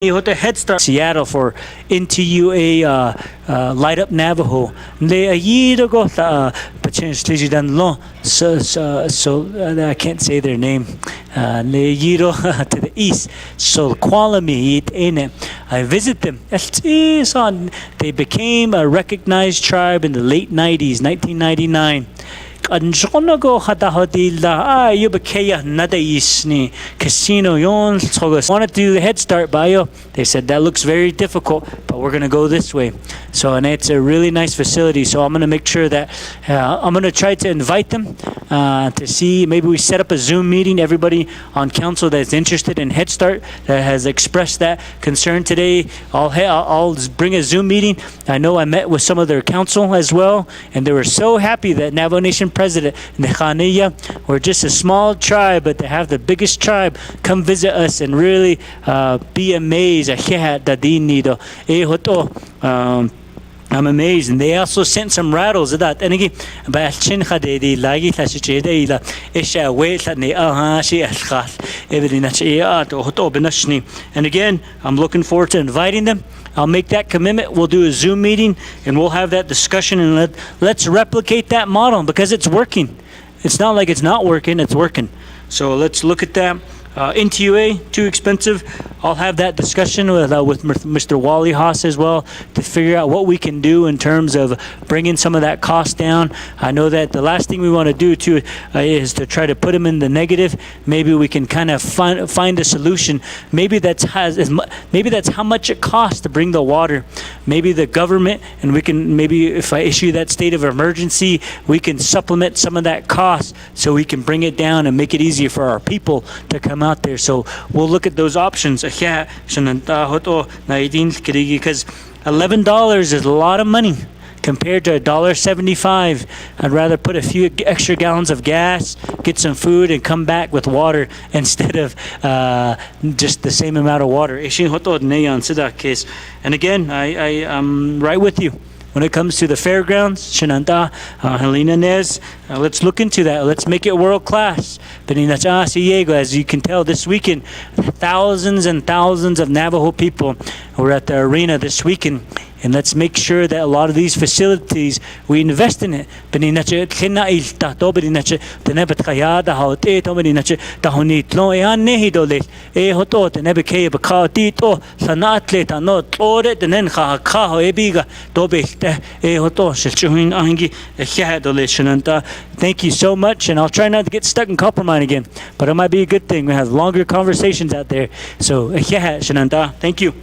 Head Start Seattle for NTUA Light Up Navajo. Le ayiro go ta potentially dan lo so I can't say their name. Le ayiro to the east. So Qualami it in it. I visit them. They became a recognized tribe in the late 90s, 1999. Anjonago hadahodila yubakeya nadaisni casino yon togos wanted to do the Head Start bio. They said that looks very difficult, but we're gonna go this way. So and it's a really nice facility. So I'm gonna make sure that I'm gonna try to invite them to see. Maybe we set up a Zoom meeting. Everybody on council that's interested in Head Start that has expressed that concern today. I'll bring a Zoom meeting. I know I met with some of their council as well, and they were so happy that Navajo Nation President Nehaniya, we're just a small tribe, but to have the biggest tribe come visit us and really be amazed. I'm amazed, and they also sent some rattles. And again, I'm looking forward to inviting them. I'll make that commitment. We'll do a Zoom meeting and we'll have that discussion, and let's replicate that model because it's working. It's not like it's not working, it's working. So let's look at that. NTUA, too expensive. I'll have that discussion with Mr. Wally Haas as well to figure out what we can do in terms of bringing some of that cost down. I know that the last thing we want to do too is to try to put them in the negative. Maybe we can kind of find a solution. Maybe that's how much it costs to bring the water. Maybe the government, and we can, maybe if I issue that state of emergency, we can supplement some of that cost so we can bring it down and make it easier for our people to come out there. So we'll look at those options. Because $11 is a lot of money compared to $1.75. I'd rather put a few extra gallons of gas, get some food, and come back with water instead of just the same amount of water. And again, I'm right with you. When it comes to the fairgrounds, Shinanta, Helena Nez, let's look into that. Let's make it world class. As you can tell, this weekend, thousands and thousands of Navajo people were at the arena this weekend. And let's make sure that a lot of these facilities, we invest in it. Thank you so much, and I'll try not to get stuck in Coppermine again, but it might be a good thing. We have longer conversations out there. So, thank you.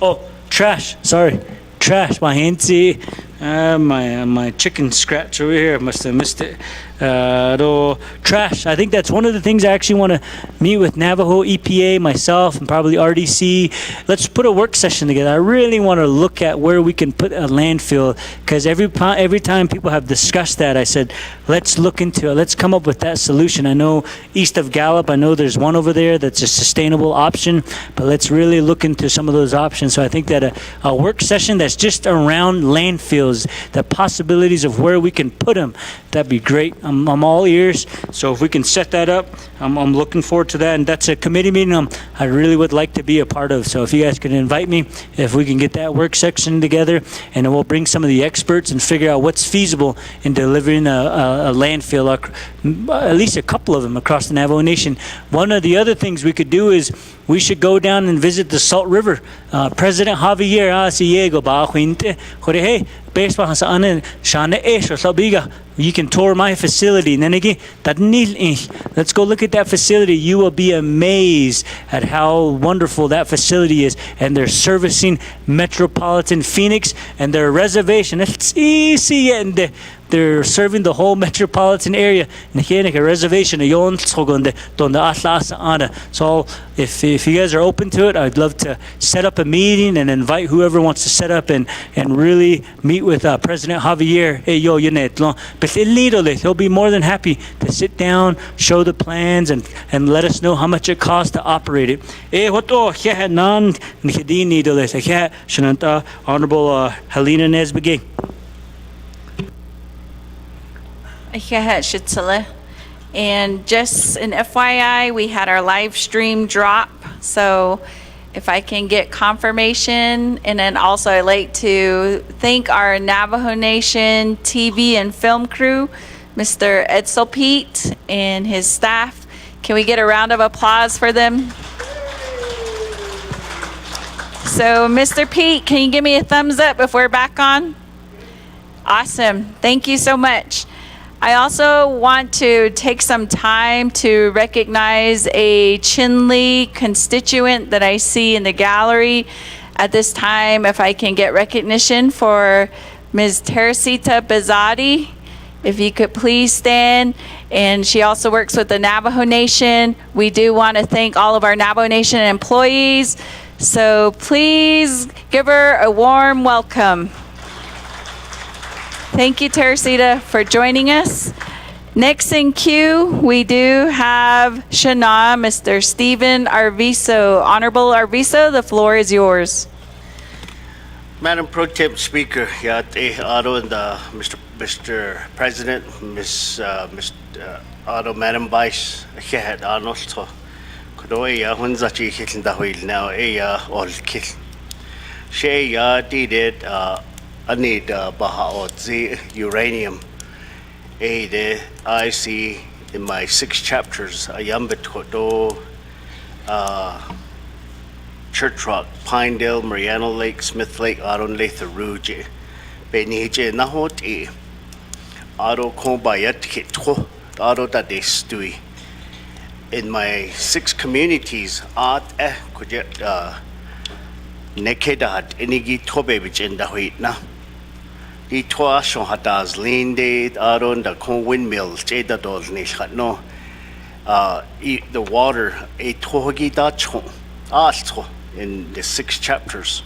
Oh, trash. Sorry. Trash. My handsy. My chicken scratch over here. I must have missed it. Trash. I think that's one of the things I actually want to meet with Navajo, EPA, myself, and probably RDC. Let's put a work session together. I really want to look at where we can put a landfill, because every time people have discussed that, I said, let's look into it. Let's come up with that solution. I know east of Gallup, I know there's one over there that's a sustainable option, but let's really look into some of those options. So I think that a work session that's just around landfills, the possibilities of where we can put them, that'd be great. I'm all ears. So if we can set that up, I'm looking forward to that. And that's a committee meeting I really would like to be a part of. So if you guys could invite me, if we can get that work section together, and then we'll bring some of the experts and figure out what's feasible in delivering a landfill, at least a couple of them across the Navajo Nation. One of the other things we could do is we should go down and visit the Salt River. President Javier you can tour my facility. Let's go look at that facility. You will be amazed at how wonderful that facility is. And they're servicing metropolitan Phoenix and their reservation. It's easy, and they're serving the whole metropolitan area. A reservation. So if you guys are open to it, I'd love to set up a meeting and invite whoever wants to set up and really meet with President Javier. But he'll be more than happy to sit down, show the plans, and let us know how much it costs to operate it. Honorable Helena Nesbegay. And just an FYI, we had our live stream drop. So if I can get confirmation, and then also I'd like to thank our Navajo Nation TV and film crew, Mr. Edsel Pete and his staff. Can we get a round of applause for them? So Mr. Pete, can you give me a thumbs up if we're back on? Awesome. Thank you so much. I also want to take some time to recognize a Chinle constituent that I see in the gallery at this time. If I can get recognition for Ms. Teresita Bezadi, if you could please stand. And she also works with the Navajo Nation. We do want to thank all of our Navajo Nation employees. So please give her a warm welcome. Thank you, Teresita, for joining us. Next in queue, we do have Shana, Mr. Stephen Arviso. Honorable Arviso, the floor is yours. Madam Pro Tem Speaker, Otto and Mr. President, Mr. Otto, Madam Vice, Arnold, Kodoya, Hunzachi Kitchen Dahil now, all kit. She did it. I need the uranium. I see in my 6 chapters, Ayambatodo, Church Rock, Pinedale, Mariano Lake, Smith Lake, Aron Lake, Rouge, Benije, Nahoti, Aro Kombayat Kitko, Aro Dadestui. In my 6 communities, Art Kujet Nekedat, Enigi Tobevich in the Huitna. The Toashon Hatas Linde, Aron, the Con windmills, Jada Dolls, Nishatno, the water, a Tohogi Dacho, Asto, in the 6 chapters.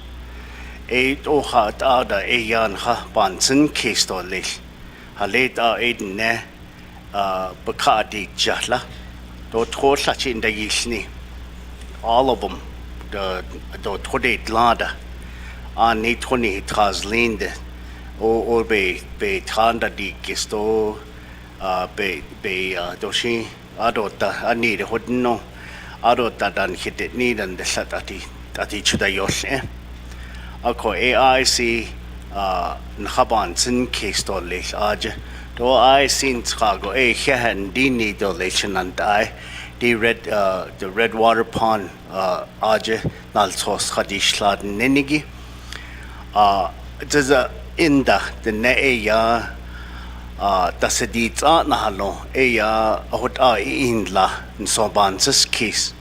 A Ohat Ada, a Yan Ha Banson case Dollish, Haleta Aiden Ne, Bakadi Jatla, Do Toshach in the Yishni, all of them, the Todate Lada, on 20 Taz Linde. O be tanda di kisto be doshi adota ani de hodno adota dan hit need and the satati chuda yos ako AIC nhaban sin kisto les aj do I sin trago hen dini do lesson and I the red water pond aj nalsos khadish lad nenigi there's a in the Neya Tasedita Nahalo, Eya Hota Inla, in Sobansis case.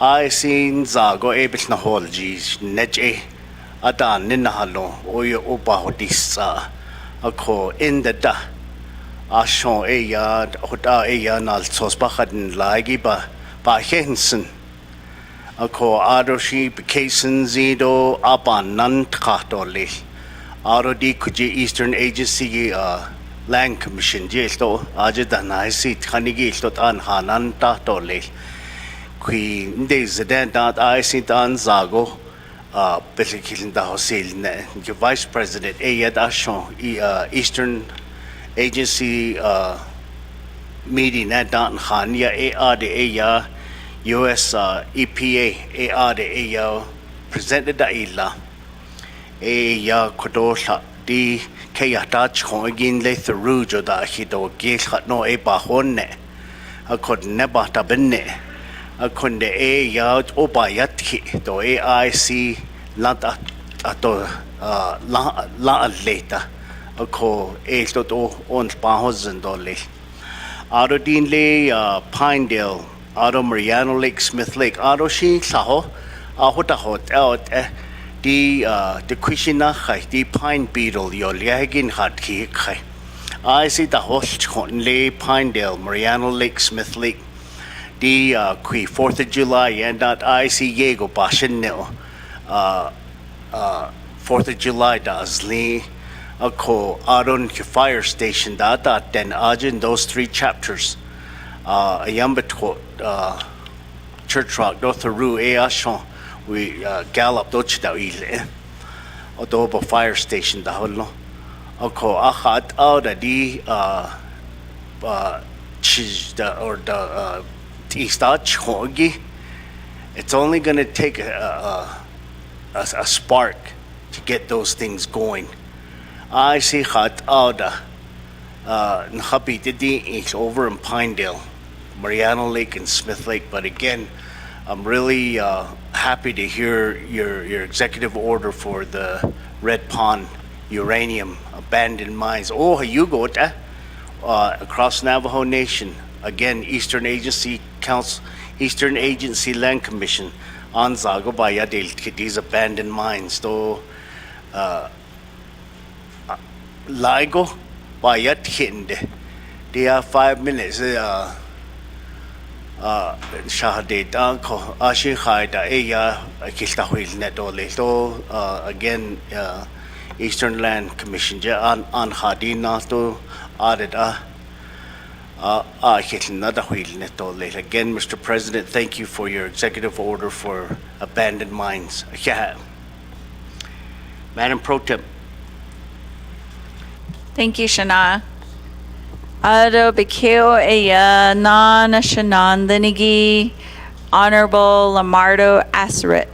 I seen Zago Abis Naholgis, Neje Adan Ninahalo, Oyo Obahodisa, a co in the da. Ashon Eya Hota Eya Nal Sosbachadin Lagiba, by Henson. A co Adoshi, Bekason Zido, Aban Nantkatoli. ROD Kuji Eastern Agency Land Commission Jesto Ajadan I see Tanigi Stot An Hanan Tatole Queen Days that I see An Zago Besikil Dahosil the Vice President Ayad Ashon Eastern Agency meeting at Dan Hania ARDA US EPA ARDA presented the Ila. Ya Kodosha di Kayata Chongin Le Thurujo da Hido Gishat no e Bahone. I could never tabene. I couldn't ya Obayati do AIC Lanta ato la later. I call to on Bahosen dole. Arodin Le Pinedale, Ado Mariano Lake, Smith Lake, Ado Shi Saho, Ahotahot out the Quishina Hai, the pine beetle, your Liagin hat ki kai. I see the host Lay, Pinedale, Mariano Lake, Smith Lake, the 4th of July, and that I see Yego Bashin Nil. 4th of July, does Lee, a co Aron fire station, that then Ajin, those 3 chapters. A Yambat Church Rock, Dotharu, Eashon. We gallop doch da ile odobo fire station da hollo oko achat out di it's only going to take a spark to get those things going. I see hot Auda Nhapi Didi is over in Pinedale, Mariano Lake and Smith Lake. But again, I'm really happy to hear your executive order for the Red Pond uranium abandoned mines. Oh, you go across Navajo Nation. Again, Eastern Agency Council, Eastern Agency Land Commission on Zago Baya these abandoned mines. To Ligo Bayat Hinde. They are 5 minutes. Shahade Danko Ashi Haida Eya Kiltahil Netole. So again, Eastern Land Commission on Hadina to audit Again, Mr. President, thank you for your executive order for abandoned mines. Madam Pro Tem. Thank you, Shana. Ado Bikeo Eya Non Shanan Linigi, Honorable Lamardo Aseret.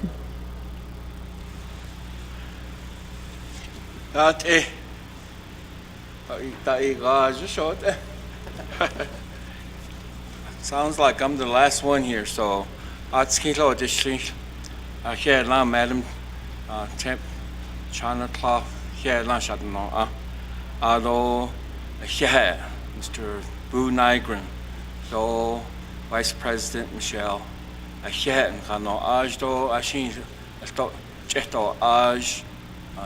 Sounds like I'm the last one here, so Atskilo District, here now, Madam Temp China Clough, here now, Shatano, Ado, here, Mr. Boo Nigrin, so Vice President Michelle, here, and Kano Ajdo, Ashin, Cheto Aj,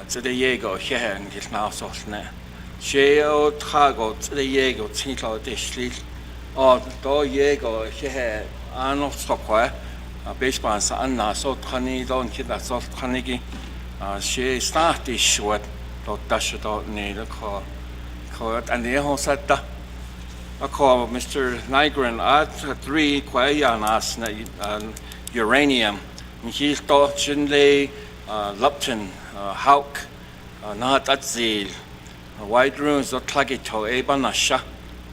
Zedayego, here, and it's now so snare. Sheo Trago, Zedayego, Tito District. Do Yego here, Arnold Stockway, baseball Anna, so Tony don't hit that sort of Carnegie. She started short, dash it need a call. And the whole set I call Mr. Nigrin at 3 Quayanas uranium. He's thought Chinley, Lupton, Hauk, not at the white rooms of Clagito, Ebanasha.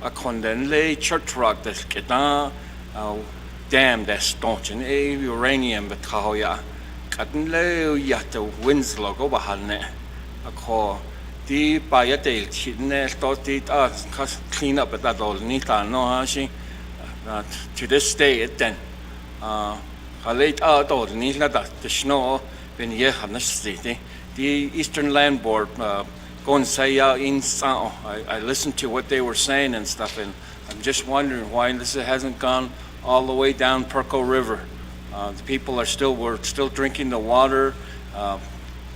A condemned church rock that's getting dam that's staunching a uranium but Kahoya. Cutting low yet the winds log over Halne. A call the by a day, thought it clean up at that old Nita, no hashing. To this day, it then. A late out old Nita, the snow, when you have the city. The Eastern Land Board. Go and say in sound. I listened to what they were saying and stuff, and I'm just wondering why this hasn't gone all the way down Perco River. The people are we're still drinking the water.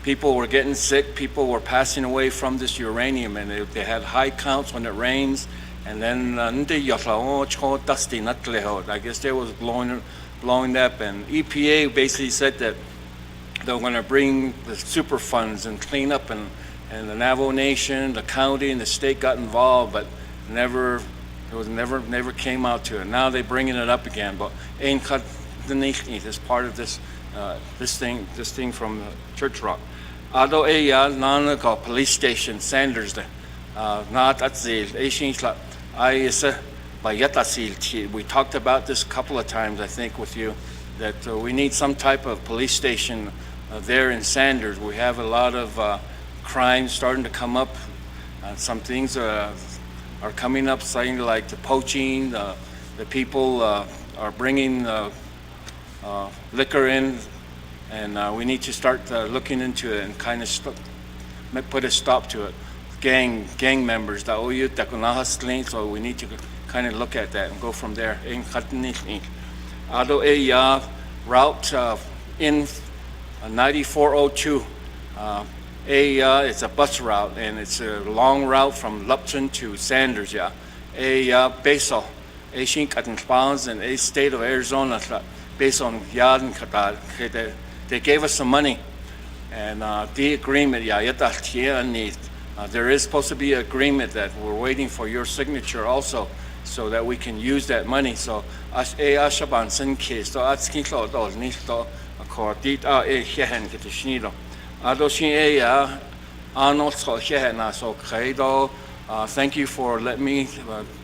People were getting sick. People were passing away from this uranium, and they had high counts when it rains. And then I guess they was blowing up, and EPA basically said that they were going to bring the super funds and clean up and the Navajo Nation, the county, and the state got involved, but never came out to it. Now they're bringing it up again, but ain't cut the nation is part of this thing from Church Rock. Ado non police station Sanders not at the we talked about this a couple of times, I think, with you, that we need some type of police station there in Sanders. We have a lot of crime starting to come up. Some things are coming up, saying like the poaching, the people are bringing liquor in, and we need to start looking into it and kind of put a stop to it. Gang members, so we need to kind of look at that and go from there. Route in 9402. It's a bus route, and it's a long route from Lupton to Sanders. Basal, Shink at Pounds and a state of Arizona, based on Yad and Qatar. They gave us some money, and the agreement, there is supposed to be an agreement that we're waiting for your signature also, so that we can use that money. So, Ashaban Senke, so Atskilo, Nito, Accordita, Hehen, Kitishnido. Adoshin Arnold so here now so Credo Thank you for letting me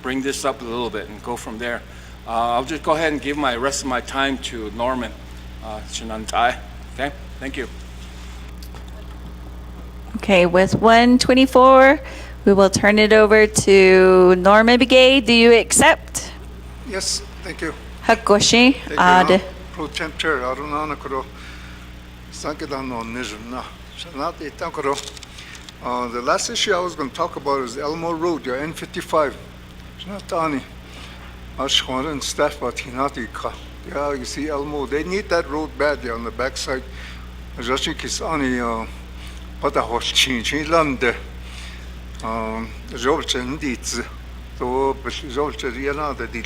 bring this up a little bit and go from there. I'll just go ahead and give my rest of my time to Norman. Okay, thank you. Okay, with 124, we will turn it over to Norman Begay. Do you accept? Yes, thank you. Hakoshi. Thank you. Pro Temp Chair, Arunana Kuro, Sankidano Nijuna, Shanati Tankuro. The last issue I was going to talk about is Elmo Road, your N55. Shanatani, Ashwan and staff, but Hinati Ka. Yeah, you see Elmo, they need that road badly on the backside. Jashikisani, Patahosh Chin, Lande, Jolchen Dietz. So, but Jolchen Riana, the deal,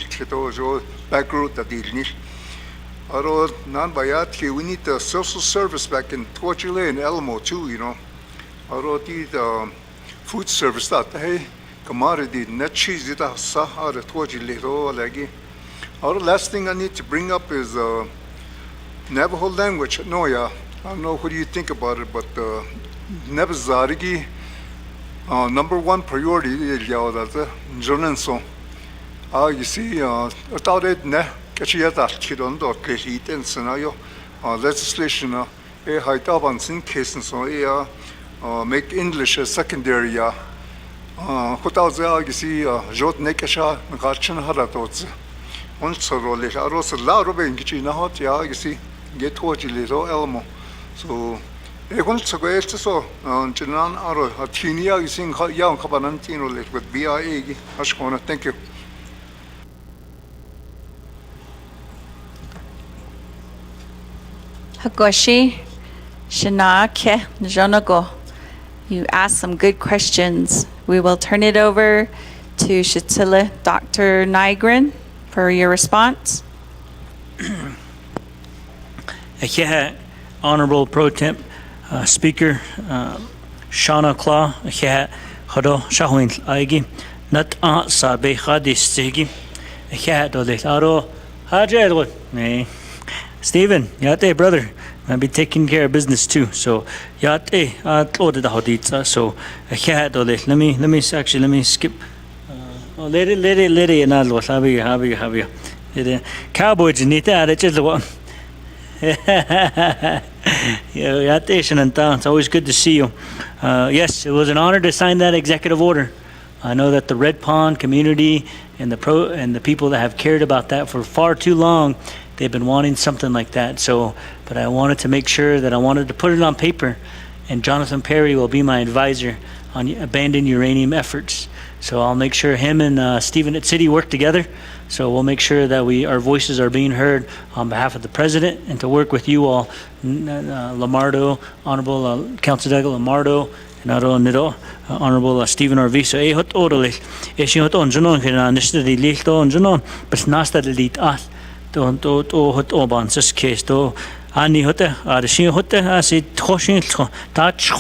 back road, the deal. Aro non-bayatki, we need the social service back in Torchile and Elmo too, you know. Aro the food service that hey, commodity net cheese it Sahara Torchile lagi. Aro last thing I need to bring up is Navajo language. No, yeah, I don't know what do you think about it, but Navazarigi number one priority is that Jonenso. You see, without it, legislation make English a secondary. You see, Jot Nekasha, Gachin Haratos. Once a roll, I was a lot of English hot, you see, get what you little Elmo. So, I want to go to so, Janan Aro, a Tinia, you sing young Cabanantino with BIA. Ashkona, thank you. Hakoshi, Shana Ke Jonago. You asked some good questions. We will turn it over to Shatila Dr. Nygren for your response. Honorable Pro Temp Speaker Shauna Claw, Hado Shahwin Aigi, Nat Sabe Hadis Sigi, Dole Aro Hajedwood. Stephen, Yate, brother, I'll be taking care of business too. So, Yate, ordered the Hoditza. So, let me skip. Lady, and I'll have you. Cowboy, Janita, I just what. Yate, and it's always good to see you. Yes, it was an honor to sign that executive order. I know that the Red Pond community and the people that have cared about that for far too long, they've been wanting something like that. So, but I wanted to make sure that I wanted to put it on paper, and Jonathan Perry will be my advisor on abandoned uranium efforts. So I'll make sure him and Stephen at City work together. So we'll make sure that our voices are being heard on behalf of the president, and to work with you all, Lamardo, Honorable Council Delegate Lamardo, Honorable Stephen Orvi. So hot orderly. She hot on Junon can initially leak on Junon, but Nasta delete us. Don't hot oban sus case do Annie hotte, she hotte, I see Toshin, Dutch,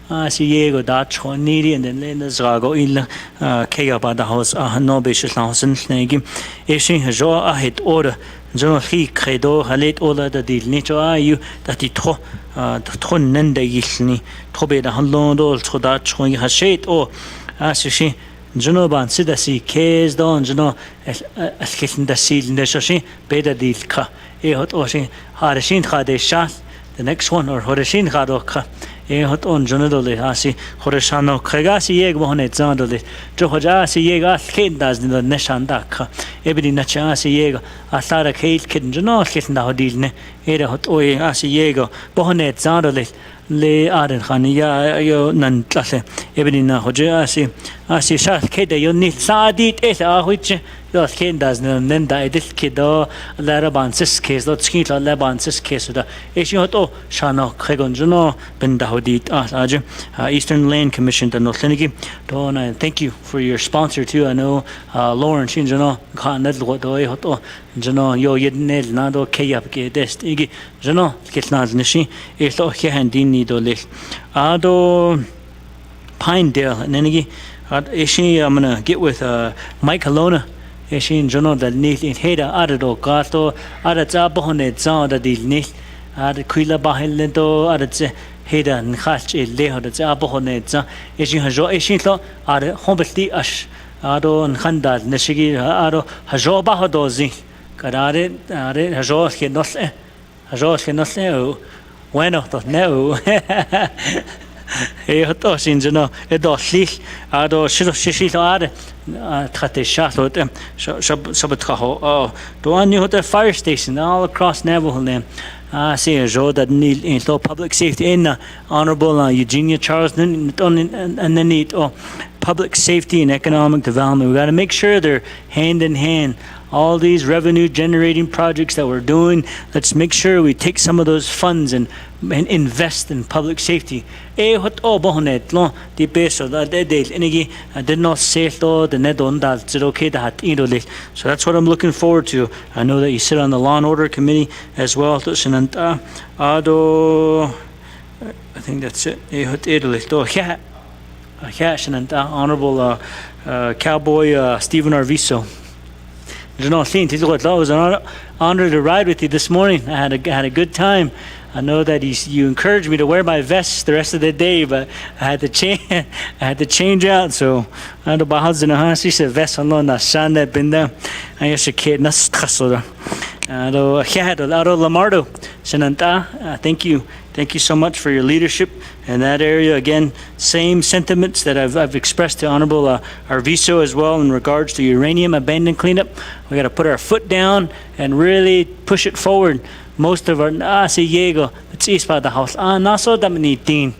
I see Yego, Dutch, needy, and then Zago il Kaya by the house, no bishop house and snaggy. She has a hit order. General he credo, a late order the deal nature are you that he to nende yisni, Tobe the Hanlondo, to Dutch when you has shade or as she. Juno ban sida si case don juno as kissing the seal in the shashi beta deal ka hot oshi harishin khade shas the next one or horishin khadoka hot on juno dole asi horishano khagasi yeg mohne zandole johajasi yeg as kid does the neshanda ka ebidi nachasi yeg asara kate kid juno kissing the hodilne era hot oy asi yego bohne zandole le aden khania yo nan tlase ebinina hoje asi sha kede yo ni sadit es a which yo skin does nen da edit kido la rabansis case dot skin la bansis case da es yo to shano khegonjuno ben da hodit aje Eastern Land Commission da notlenigi don and thank you for your sponsor too. I know Lauren Shinjano khanad lo do hoto jano yo yednel nado kayap ke dest igi jano kitnaz nishi es to handin Dole Ado Pinedale and then I'm gonna get with Mike Halona. Ishi and Jono that need in Heda Adado Gato Adatza Bohonet Zao that is need Ad Quila Bahilento Adatze heda nkach leho da za bo ne za ishin hajo ishin lo are hombelti ash aro nkhanda neshigi aro hajo ba hodozi karare are hajo ke nosle bueno to no hoto sinjano edo lich aro shilo are trate shot sabat do ani hote fire station all across Navajo land. I see a job that need in public safety in Honorable Eugenia Charles and the need public safety and economic development. We got to make sure they're hand in hand. All these revenue generating projects that we're doing, let's make sure we take some of those funds and invest in public safety. So that's what I'm looking forward to. I know that you sit on the Law and Order Committee as well. I think that's it. Honorable Cowboy Stephen Arviso. It was an honor to ride with you this morning. I had a good time. I know that you encouraged me to wear my vest the rest of the day, but I had to change out. So I had a vest on the sun that been there. I guess a kid nas tasoda. Lamardo, Senanta, thank you. Thank you so much for your leadership in that area. Again, same sentiments that I've expressed to Honorable Arviso as well in regards to uranium abandon cleanup. We got to put our foot down and really push it forward. Most of our si Diego, it's east by the house. Naso damnitin.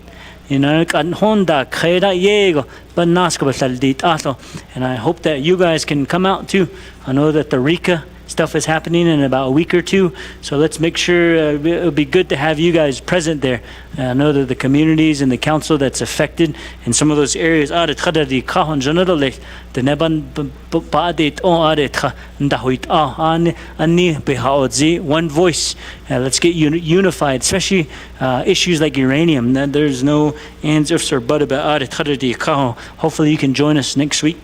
You know, Honda, Kheda, Diego, but Nasco Saldit Ato. And I hope that you guys can come out too. I know that the RICA stuff is happening in about a week or two, so let's make sure it would be good to have you guys present there. I know that the communities and the council that's affected in some of those areas one voice. Let's get unified, especially issues like uranium. There's no ands, ifs, or but about it. Hopefully you can join us next week.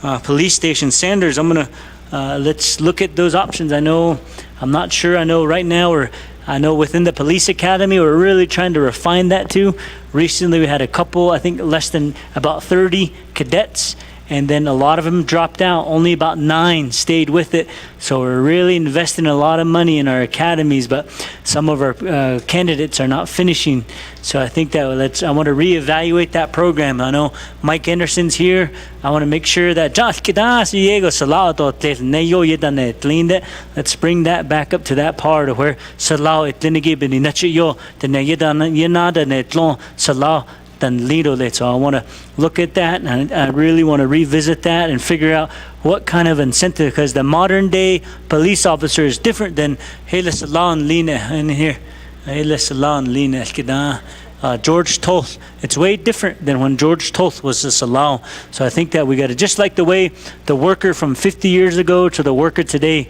Police station Sanders, I'm gonna let's look at those options. I know right now I know within the police academy we're really trying to refine that too. Recently we had a couple, I think less than about 30 cadets, and then a lot of them dropped out. Only about 9 stayed with it. So we're really investing a lot of money in our academies, but some of our candidates are not finishing. So I think that I want to reevaluate that program. I know Mike Anderson's here. I want to make sure that let's bring that back up to that part of where so I want to look at that, and I really want to revisit that and figure out what kind of incentive, because the modern day police officer is different than George Toth. It's way different than when George Toth was the Salau. So I think that we got to, just like the way the worker from 50 years ago to the worker today,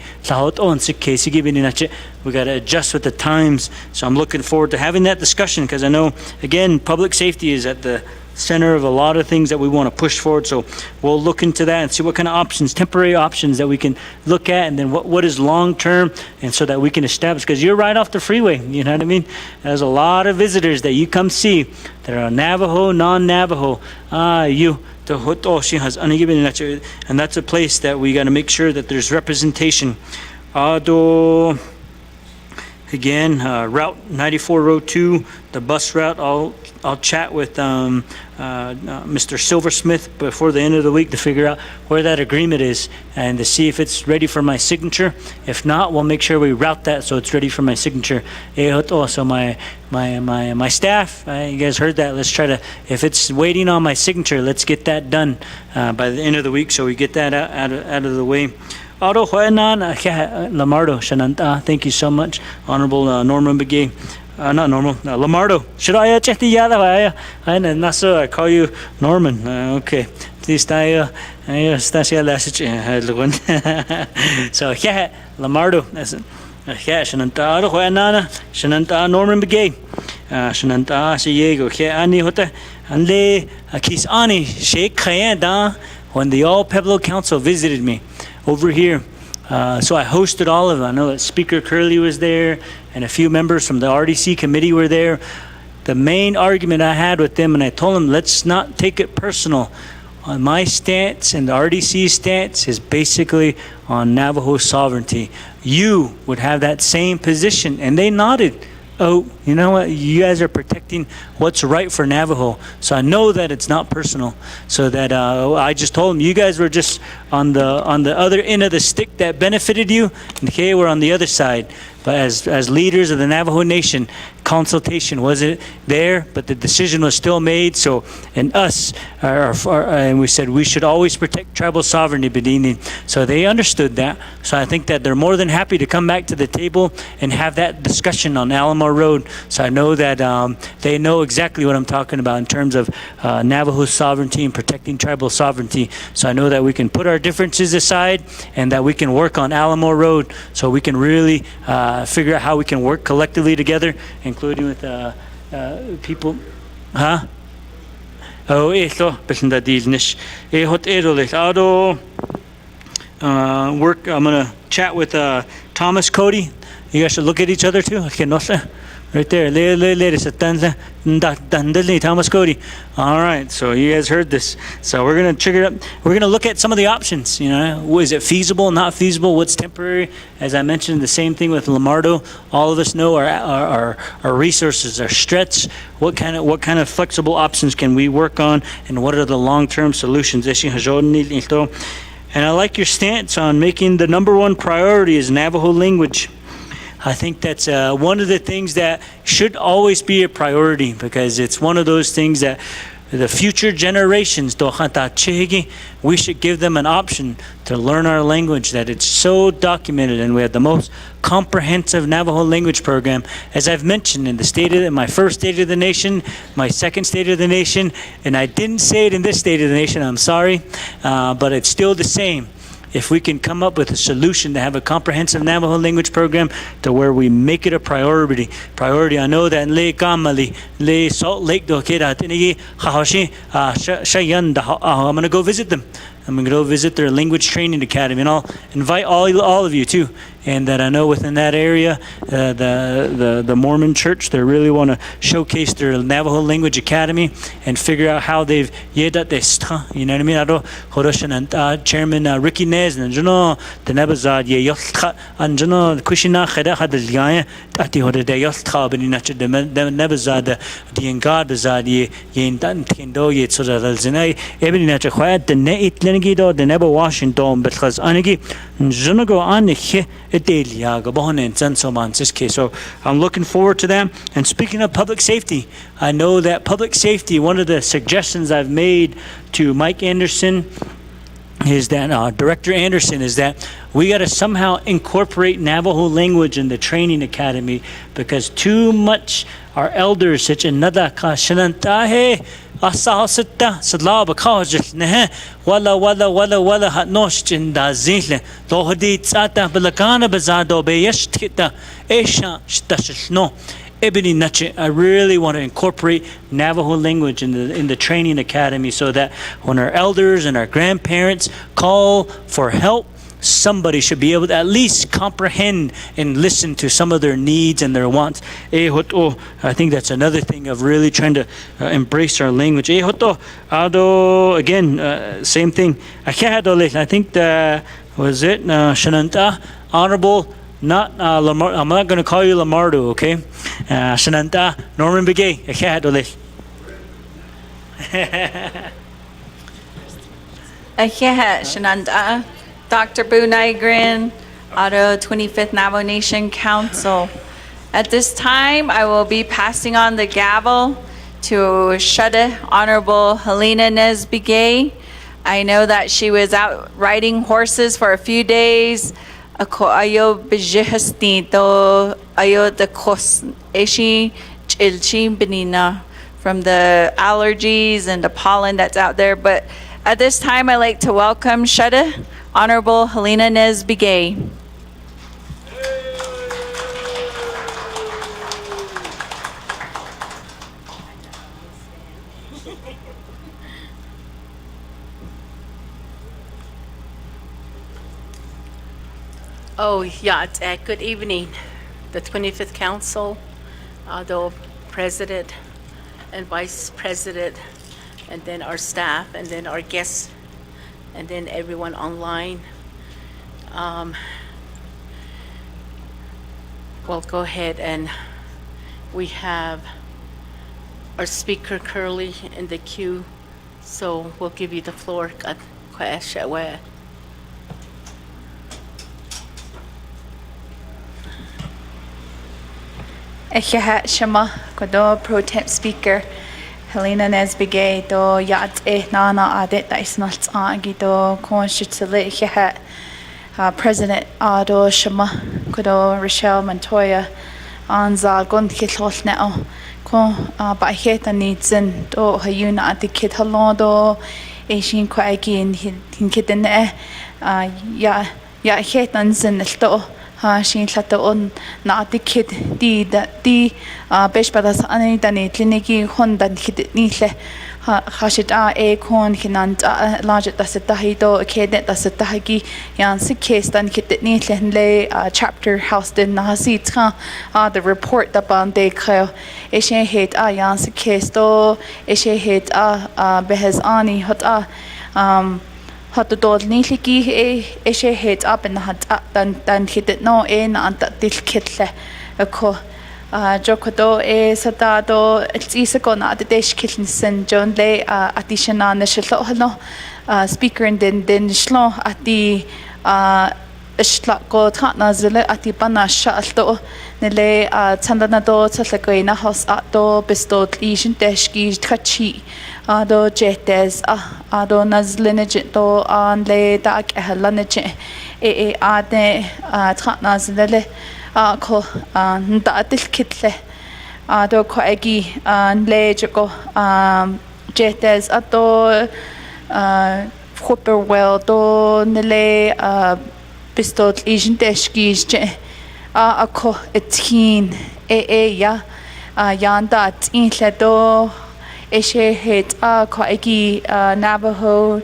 we got to adjust with the times. So I'm looking forward to having that discussion, because I know, again, public safety is at the center of a lot of things that we want to push forward. So we'll look into that and see what kind of options, temporary options that we can look at, and then what is long term, and so that we can establish, because you're right off the freeway, you know what I mean? There's a lot of visitors that you come see that are Navajo, non-Navajo. And that's a place that we got to make sure that there's representation. Again, Route 94, Road 2, the bus route. I'll chat with Mr. Silversmith before the end of the week to figure out where that agreement is and to see if it's ready for my signature. If not, we'll make sure we route that so it's ready for my signature. So my staff, you guys heard that. Let's try to, if it's waiting on my signature, let's get that done by the end of the week so we get that out of the way. Lamardo, Shananta, thank you so much. Honorable Norman Begay. Not Normal, Lamardo. Should I check the other way? I call you Norman. Okay. Please stay. So, yeah, Lamardo. Yeah, Shananta, Norman Begay. Shananta, Diego. Yeah, Ani Hota. And le Kisani, Sheikh Kayanda, when the All Pueblo Council visited me over here So I hosted all of them. I know that Speaker Curley was there, and a few members from the RDC committee were there. The main argument I had with them, and I told them, let's not take it personal. My stance and the RDC stance is basically on Navajo sovereignty. You would have that same position. And they nodded. Oh, you know what? You guys are protecting what's right for Navajo. So I know that it's not personal. So that I just told them, you guys were just on the other end of the stick that benefited you. Okay, we're on the other side. But as leaders of the Navajo Nation, consultation wasn't there, but the decision was still made. So, and us, and we said we should always protect tribal sovereignty, Bedini. So they understood that. So I think that they're more than happy to come back to the table and have that discussion on Alamo Road. So I know that they know exactly what I'm talking about in terms of Navajo sovereignty and protecting tribal sovereignty. So I know that we can put our differences aside and that we can work on Alamo Road so we can really figure out how we can work collectively together, including with people. Huh? Oh, ito, besanda dilnish. Hot erolich. Ado work. I'm gonna chat with Thomas Cody. You guys should look at each other too. Okay, no, right there. Thomas Cody. All right, so you guys heard this. So we're gonna trigger up. We're gonna look at some of the options. You know, is it feasible? Not feasible? What's temporary? As I mentioned, the same thing with Lamardo. All of us know our resources are stretched. What kind of flexible options can we work on, and what are the long-term solutions? And I like your stance on making the number one priority is Navajo language. I think that's one of the things that should always be a priority, because it's one of those things that the future generations, we should give them an option to learn our language, that it's so documented, and we have the most comprehensive Navajo language program. As I've mentioned in my first State of the Nation, my second State of the Nation, and I didn't say it in this State of the Nation, I'm sorry, but it's still the same. If we can come up with a solution to have a comprehensive Navajo language program to where we make it a priority. I know that in Le Kamali, Le Salt Lake, I'm going to go visit them. I'm going to go visit their language training academy, and I'll invite all of you too. And that I know within that area, the Mormon Church, they really want to showcase their Navajo Language Academy and figure out how they've yedat this. You know what I mean? I know Chairman Ricky Nez and the Nebazad ye yostka and Kushina Kheda had the Gaya Tati Hoda de Yostka, but in the Nebazad the Engad Bazad ye in Tando yet so that Zinai Ebony Nature Quiet the Nate Lengido the Nebo Washington, because Anigi Junago Aniki. So I'm looking forward to them. And speaking of public safety, I know that public safety, one of the suggestions I've made to Mike Anderson is that Director Anderson is that we got to somehow incorporate Navajo language in the training academy, because too much our elders such as Nadaka Shanantahe Asahasita Salaba Kajik Nehe Walla Hat Noshchin da Zile Lohadi Tsata Balakana Bazado Beyestkita Esha Stashno Ebony Nache. I really want to incorporate Navajo language in the training academy, so that when our elders and our grandparents call for help, somebody should be able to at least comprehend and listen to some of their needs and their wants. I think that's another thing of really trying to embrace our language. Again, same thing. I think was it Shananta, Honorable, not Lamar. I'm not going to call you Lamardo, okay? Shananta, Norman Begay. Shananta. Dr. Boo Nygren, Auto 25th Navajo Nation Council. At this time, I will be passing on the gavel to Shudda Honorable Helena Nesbigay. I know that she was out riding horses for a few days. Ayo bijihastito ayo the kos eshi chilchi benina from the allergies and the pollen that's out there. But at this time, I'd like to welcome Shudda Honorable Helena Nesbigay. Oh, yeah, good evening. The 25th Council, the President and Vice President, and then our staff, and then our guests, and then everyone online. Well, go ahead, and we have our Speaker Curley in the queue, so we'll give you the floor. Echeha Shema, Kodo Pro Temp Speaker, Helena Nesbigay, do Yat Nana Adit, Isnot Agi, do Constitutely Echeha, President Ado Shema, Kodo Rochelle Montoya, Anza Gun Kitlot now, Con Baheta needs and do Hayuna at the Kit Halodo, Asian Quaggy in Kitten, ya Hetans in the store. Shin Lata on not the kid, the Beshpadas Anitani, Liniki, Honda, Nisle, Hashita, A corn, Hinant, large at the Setahido, a kid at the Setahagi, Yansi case, then hit the Nisle, lay chapter house, then Nahasitra, the report the Bande Creo, Eshe hate, Yansi case, do, Eshe hate, Behez Ani, hot, Hot the dog niliki eshe head up and had dan hit it no na til kitle a co Jokodo satado it's isagon at the dish kitchen sen John lay addition on the shalo speaker and then shlo at the Shlako Tatnazilla at the Bana Shalto, Nele Tandanado, Tatlagoina house at do bestowed lesion deshki Tachi, Ado Jetes, Ado Nazlinage do an lay dak Helanage, Ade Tatnazille, Ko Ndatil Kitle, Ado Koegi, and lay Joko Jetes, Ado Hopperwell do Nele. Bestowed Asian deshkis a co a teen ya yanda in ledo eshe hit koigi Navajo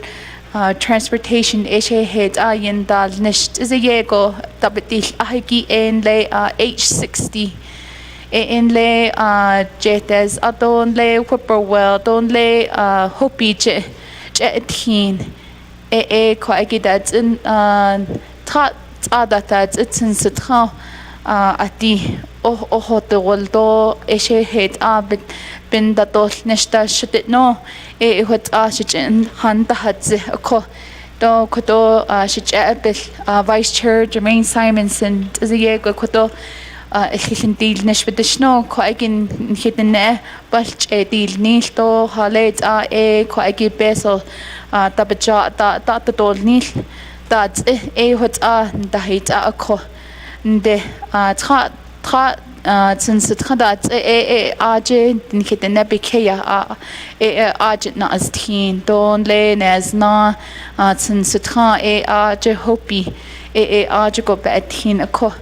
transportation eshe hit yanda nisht is a yego tabetil ahiki in lay H60 in lay jetes adon lay whippoorwill don lay hopi jet teen koigi that's in that it's in Sitra at the hotel do eshe hate but bin that dot nesta should it no what in hand had a co do kodo shit Vice Chair Jermaine Simonson is a year kodo can deal nish with the snow quite hidden there but a deal nish do halate quite a bezel tabaja that the door nish that's what the hate a co the since the that AJ didn't hit the nebikea agent not as teen don't lay as na since the AJ hopi AJ go bad teen a co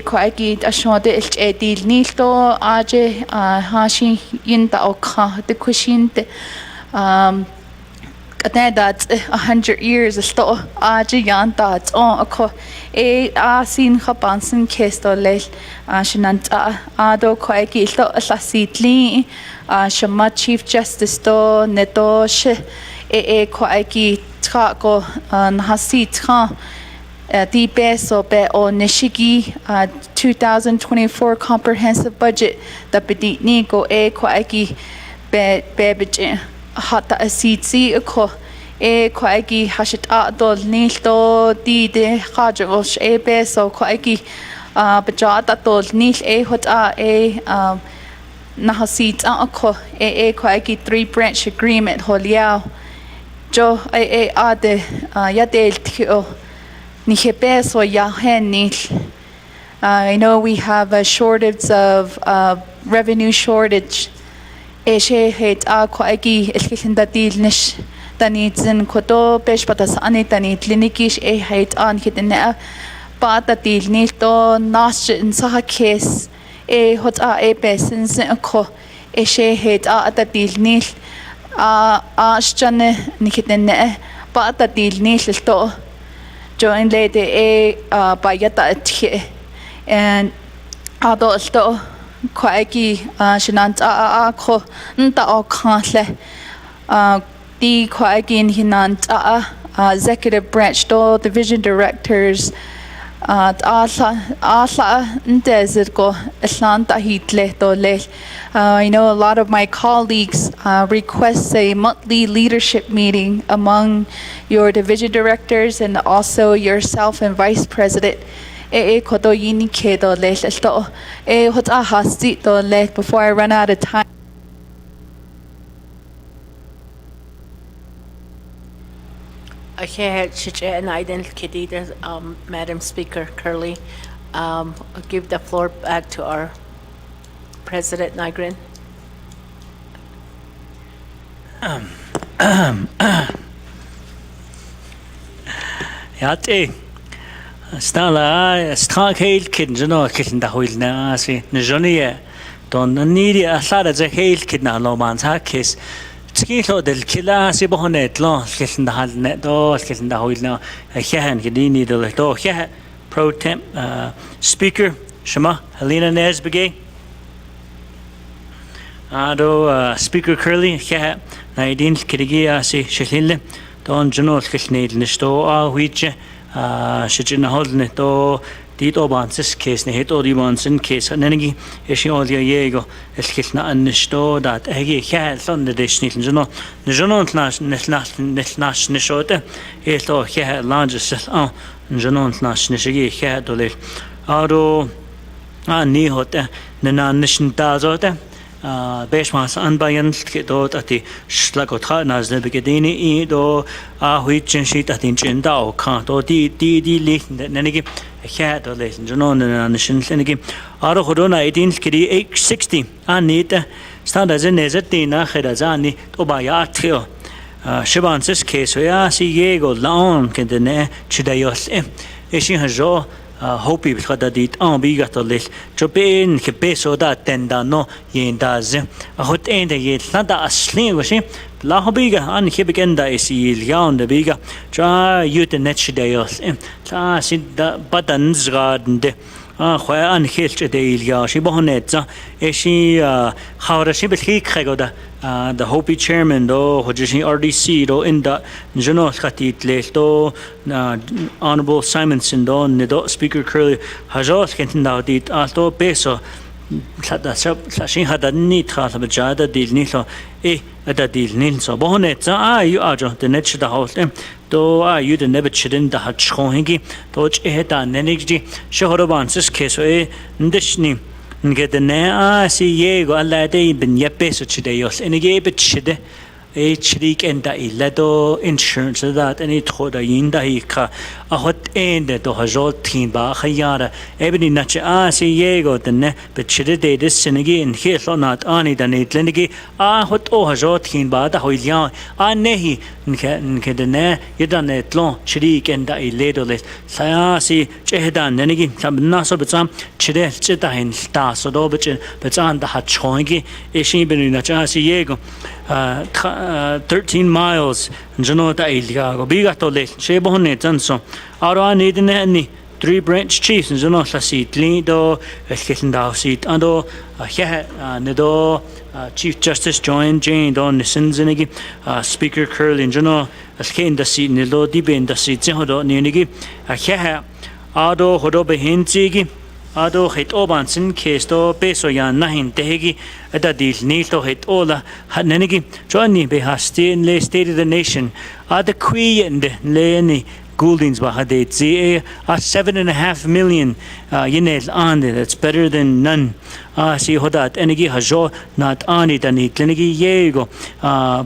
quite a short a deal nito AJ hashi in the oka the cushion that's 100 years ago. Ajiyan that's on a co seen Habanson Kesto late Shinanta Ado Quaiki Lasitli Shama Chief Justice Do Nedosh Quaiki Trago Nahasitra the Beso Be O Nishigi 2024 comprehensive budget the Bedit Nigo Quaiki Bebij Hata asitsi ko quaigi hashit adol nilto di de hajos beso quaigi bajata dol nil hot nahasit ko quaigi 3-branch agreement holiao jo ade yadel tio nihebeso ya hen nil. I know we have a shortage of revenue shortage. Eshe hate quaigi elkindatil nish tanitsin koto peshpatas anitani klinikish hate on hitine patatil nilto nash in saha case hot pesins ko eshe hate atatil nil ashjane nikitine patatil nil to join le de by yata tie and adulto quaiki shinant ko nta o kanle the quaiki hinant executive branch do division directors I know a lot of my colleagues request a monthly leadership meeting among your division directors and also yourself and vice president. Before I run out of time. And I Madam Speaker Curley, I'll give the floor back to our President Nygren. Yate stala stark hail kid no kitten da hoil na si njonie don nidi a sala ze hail kid na lo man sa kis Skilo del kila si bohonet lo kitten da hal net do kitten da hoil na hehan kidini do do heh pro temp speaker Shema Helena Nesbegay Ado speaker Curly heh na idin kidigi si shilile don jono kitten nisto a huiche Shijin Holdne to Dito Bansis case, Nihito Dimonson case, and Nengi, Ishiolia Yego, Elkitna and Nisto, that Egi Hel on the dish, Nijano, Nijanon Nash Nishote, Eto Heh largest, Janon Nash Nishigi, Hedole, Ado Nihote, Nana Nishan Dazote. Beschmas anbayend gedot at die Schlagotha nas de beginning I do huitchen sheet at in Jindao can't or di lichten that Nenegi a cat or listen Janon and Shinsenegi Aro Hodona 18 860 Anita stand as in Nezatina Hedazani Tobayatio Shibansis case where see Yego Laon can the ne Chidayos Ishin Hajo Hopi because dit bigger to list. Chopin, Kepeso that tenda no yen does. A hot end yet not a sling was him. La Hobiga and Hibigenda is yon the bigger. Try you the net days. Sit the buttons garden. Where unhitched a day, she bonnet. Is she how does she be the Hopi chairman, though, Hojishi RDC, though, in the Jonos Katit, though, Honorable Simonson, though, Nido Speaker Curly, Hajos Kentin, did Alto Peso, Slashin had a neat Hatabajada, deal Nilo, at the deal Nilso. Bonet, you are the net the house, though, you the never chidden the Hutch Hohingi, Dodge Eheta, Nenigi, Shohobansis case, Ndishni. Get the ne see Yego alla day been yepeso chideyos and a bit chide a chrik and the ledo insurance that any toda yinda hika a hot end to hajol teen ba hayara ebony nacha see Yego the ne but chide day this sin again here so not ani the need lenigi hot o hajol teen ba the hoilian nehi nke the ne yedan et long chrik and the ledo let sayasi chedan nenigi naso betam chide chitahin sta so do but on the hachongi ishin been nacha Yego 13 miles Janota Ilga Bigato le Shebonet and so Ara need in any 3 branch chiefs and Janota seat Lido Kitendao seat and Nido Chief Justice Join Jane Don Nisinzinigi Speaker Curly and Jano Askin the seat Nido Dibin the seat Zihodo Ninigi Ado Hodobe Hintigi Ado hit Obansin case to peso yan nahin tehegi at the deal nito hit ola had nenegi Johnny behasti and lay state of the nation the Queen and Leoni Gouldings Bahade ZA 7.5 million yinel on that's better than none. See Hodat Enegi Hajo not on it and it Lenegi Yego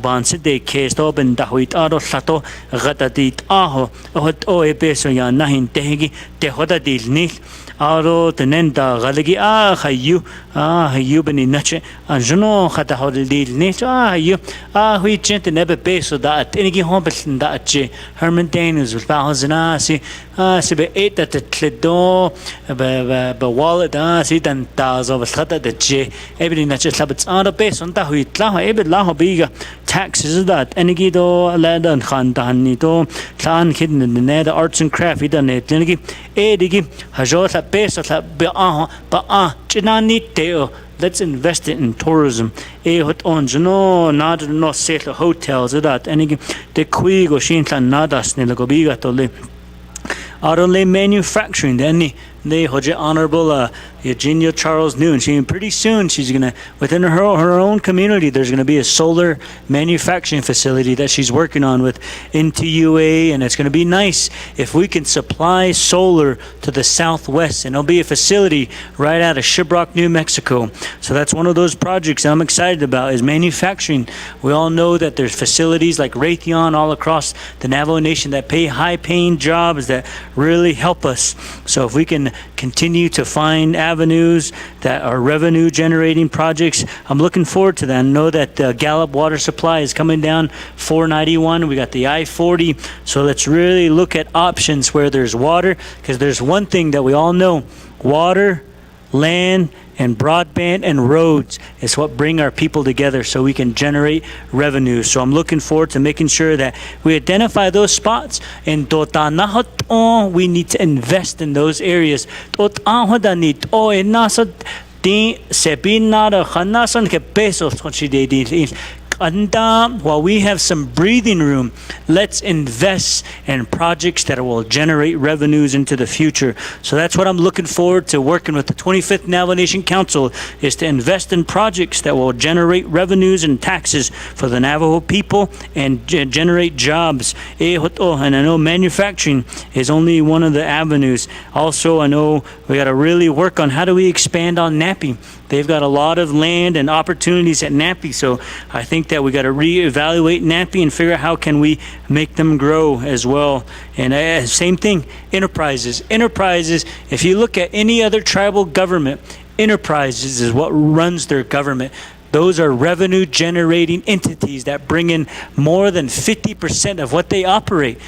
Banside case to open Dahuit Ado Sato Gatadit Aho Hot Oe peso yan nahin tehegi te Hodadil nil. Aro tenenda galegi hayu beni nache anjono khata hodil ne hayu hui chente nebe peso that enigi hombel that che Herman Daniels was 1000 si be 8 at the clido be wallet si 10,000 of khata the j everything that just habits on the base on ta hui tla ebe la ho biga taxes that enigi do la dan khan dan ni to khan kid ne the arts and craft idan ne enigi e digi hajo ta base ta be ba chinani teo. Let's invest it in tourism. Hot on no not no settle hotels that any the quigo shinta nadas nilago biga to le. Only manufacturing then they hoje honorable Eugenia Charles Noon. Pretty soon she's gonna within her own community there's gonna be a solar manufacturing facility that she's working on with NTUA, and it's gonna be nice if we can supply solar to the southwest, and it'll be a facility right out of Shiprock, New Mexico. So that's one of those projects I'm excited about is manufacturing. We all know that there's facilities like Raytheon all across the Navajo Nation that pay high-paying jobs that really help us. So if we can continue to find avenues that are revenue generating projects, I'm looking forward to that. I know that Gallup water supply is coming down 491. We got the I-40. So let's really look at options where there's water, because there's one thing that we all know: water, land, and broadband and roads is what bring our people together so we can generate revenue. So I'm looking forward to making sure that we identify those spots, and we need to invest in those areas. And while we have some breathing room, let's invest in projects that will generate revenues into the future. So that's what I'm looking forward to working with the 25th Navajo Nation Council, is to invest in projects that will generate revenues and taxes for the Navajo people and generate jobs. And I know manufacturing is only one of the avenues. Also, I know we got to really work on how do we expand on Nappy. They've got a lot of land and opportunities at Nappy, so I think that we got to reevaluate Nappy and figure out how can we make them grow as well. And same thing, enterprises. Enterprises, if you look at any other tribal government, enterprises is what runs their government. Those are revenue generating entities that bring in more than 50% of what they operate.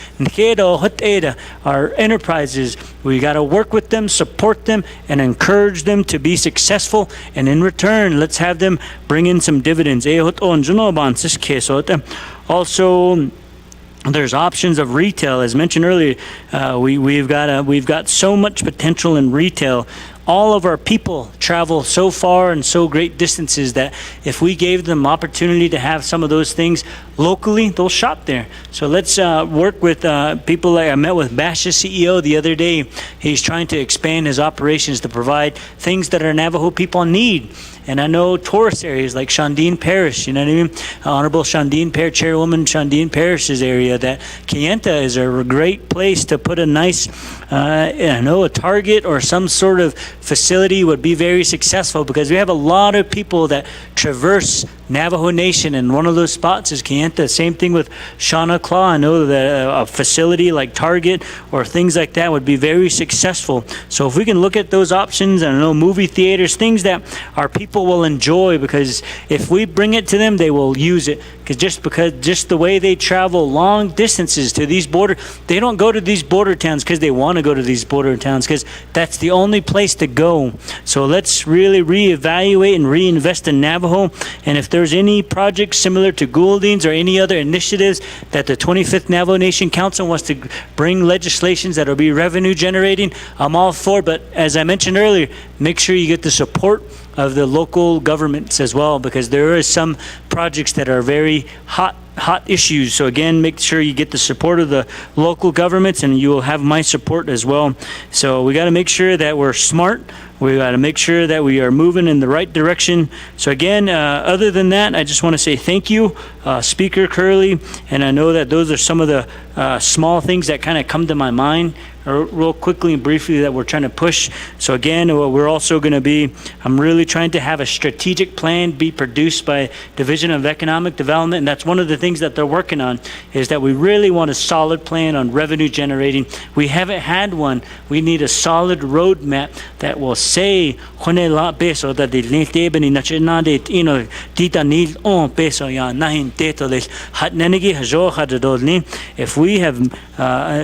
Our enterprises, we got to work with them, support them, and encourage them to be successful. And in return, let's have them bring in some dividends. Also, there's options of retail, as mentioned earlier. We've got so much potential in retail. All of our people travel so far and so great distances that if we gave them opportunity to have some of those things locally, they'll shop there. So let's work with people. Like I met with Bash's CEO the other day. He's trying to expand his operations to provide things that our Navajo people need. And I know tourist areas like Shandine Parish, you know what I mean? Honorable Shandine Parish, Chairwoman Shandine Parish's area, that Kayenta is a great place to put a nice, a Target or some sort of facility would be very successful, because we have a lot of people that traverse Navajo Nation, and one of those spots is Kayenta. Same thing with Shauna Claw. I know that a facility like Target or things like that would be very successful. So if we can look at those options, I know movie theaters, things that our people will enjoy, because if we bring it to them, they will use it. Because just the way they travel long distances to these border, they don't go to these border towns because they want to go to these border towns, because that's the only place to go. So let's really reevaluate and reinvest in Navajo. And if there's any projects similar to Goulding's or any other initiatives that the 25th Navajo Nation Council wants to bring legislations that will be revenue generating, I'm all for. But as I mentioned earlier, make sure you get the support of the local governments as well, because there are some projects that are very hot issues. So again, make sure you get the support of the local governments, and you will have my support as well. So we got to make sure that we're smart. We got to make sure that we are moving in the right direction. So again, other than that, I just want to say thank you, Speaker Curley. And I know that those are some of the small things that kind of come to my mind real quickly and briefly that we're trying to push. So again, we're also going to be, I'm really trying to have a strategic plan be produced by Division of Economic Development, and that's one of the things that they're working on, is that we really want a solid plan on revenue generating. We haven't had one. We need a solid roadmap that will say hone la peso that the tebeni na chenade tita nil on peso ya nahin teto les hat nenegi hajo hadodni. If we have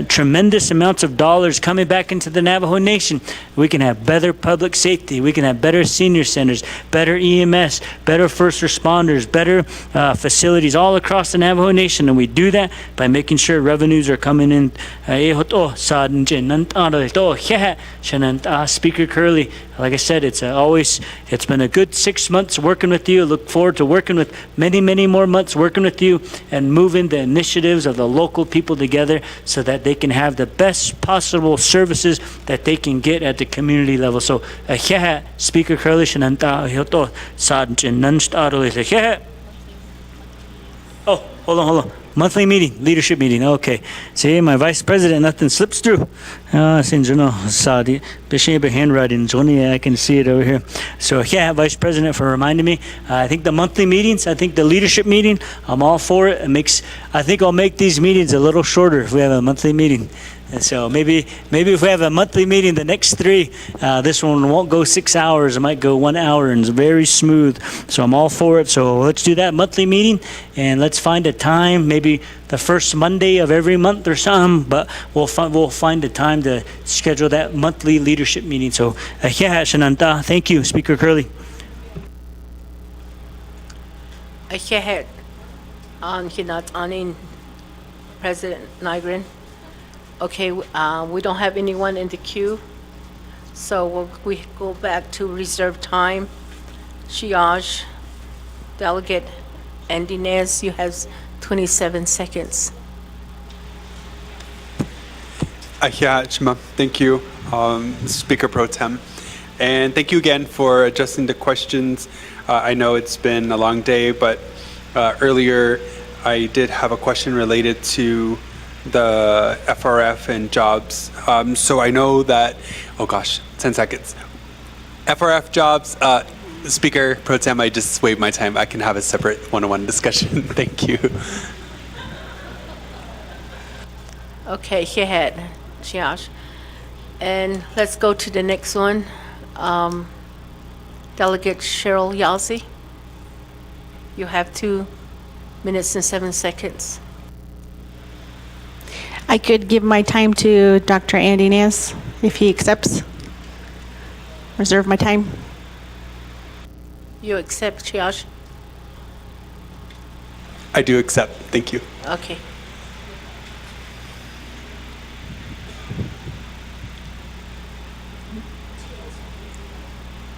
tremendous amounts of dollars coming back into the Navajo Nation, we can have better public safety, we can have better senior centers, better EMS, better first responders, better facilities all across the Navajo Nation, and we do that by making sure revenues are coming in. Speaker Curley, like I said, it's been a good 6 months working with you. Look forward to working with many more months working with you and moving the initiatives of the local people together so that they can have the best possible services that they can get at the community level. So, Speaker Curley, oh, hold on. Monthly meeting, leadership meeting. Okay. See, my vice president, nothing slips through. Since Saudi, handwriting, I can see it over here. So, vice president for reminding me. I think the monthly meetings, I think the leadership meeting, I'm all for it. I think I'll make these meetings a little shorter if we have a monthly meeting. And so maybe if we have a monthly meeting, the next 3, this one won't go 6 hours. It might go 1 hour, and it's very smooth. So I'm all for it. So let's do that monthly meeting, and let's find a time, maybe the first Monday of every month or something. But we'll find a time to schedule that monthly leadership meeting. So thank you, Speaker Curley. President Nygren. Okay, we don't have anyone in the queue, so we go back to reserve time. Chiage, Delegate Andinez, you have 27 seconds. Thank you, Speaker Pro Tem. And thank you again for adjusting the questions. I know it's been a long day, but earlier I did have a question related to the FRF and jobs. So I know that, 10 seconds. FRF jobs, Speaker Pro Tem, I just waived my time. I can have a separate one-on-one discussion. Thank you. Okay, Chiage. And let's go to the next one. Delegate Cheryl Yazzie. You have 2 minutes and 7 seconds. I could give my time to Dr. Andy Nance if he accepts. Reserve my time. You accept, Chiage? I do accept. Thank you. Okay.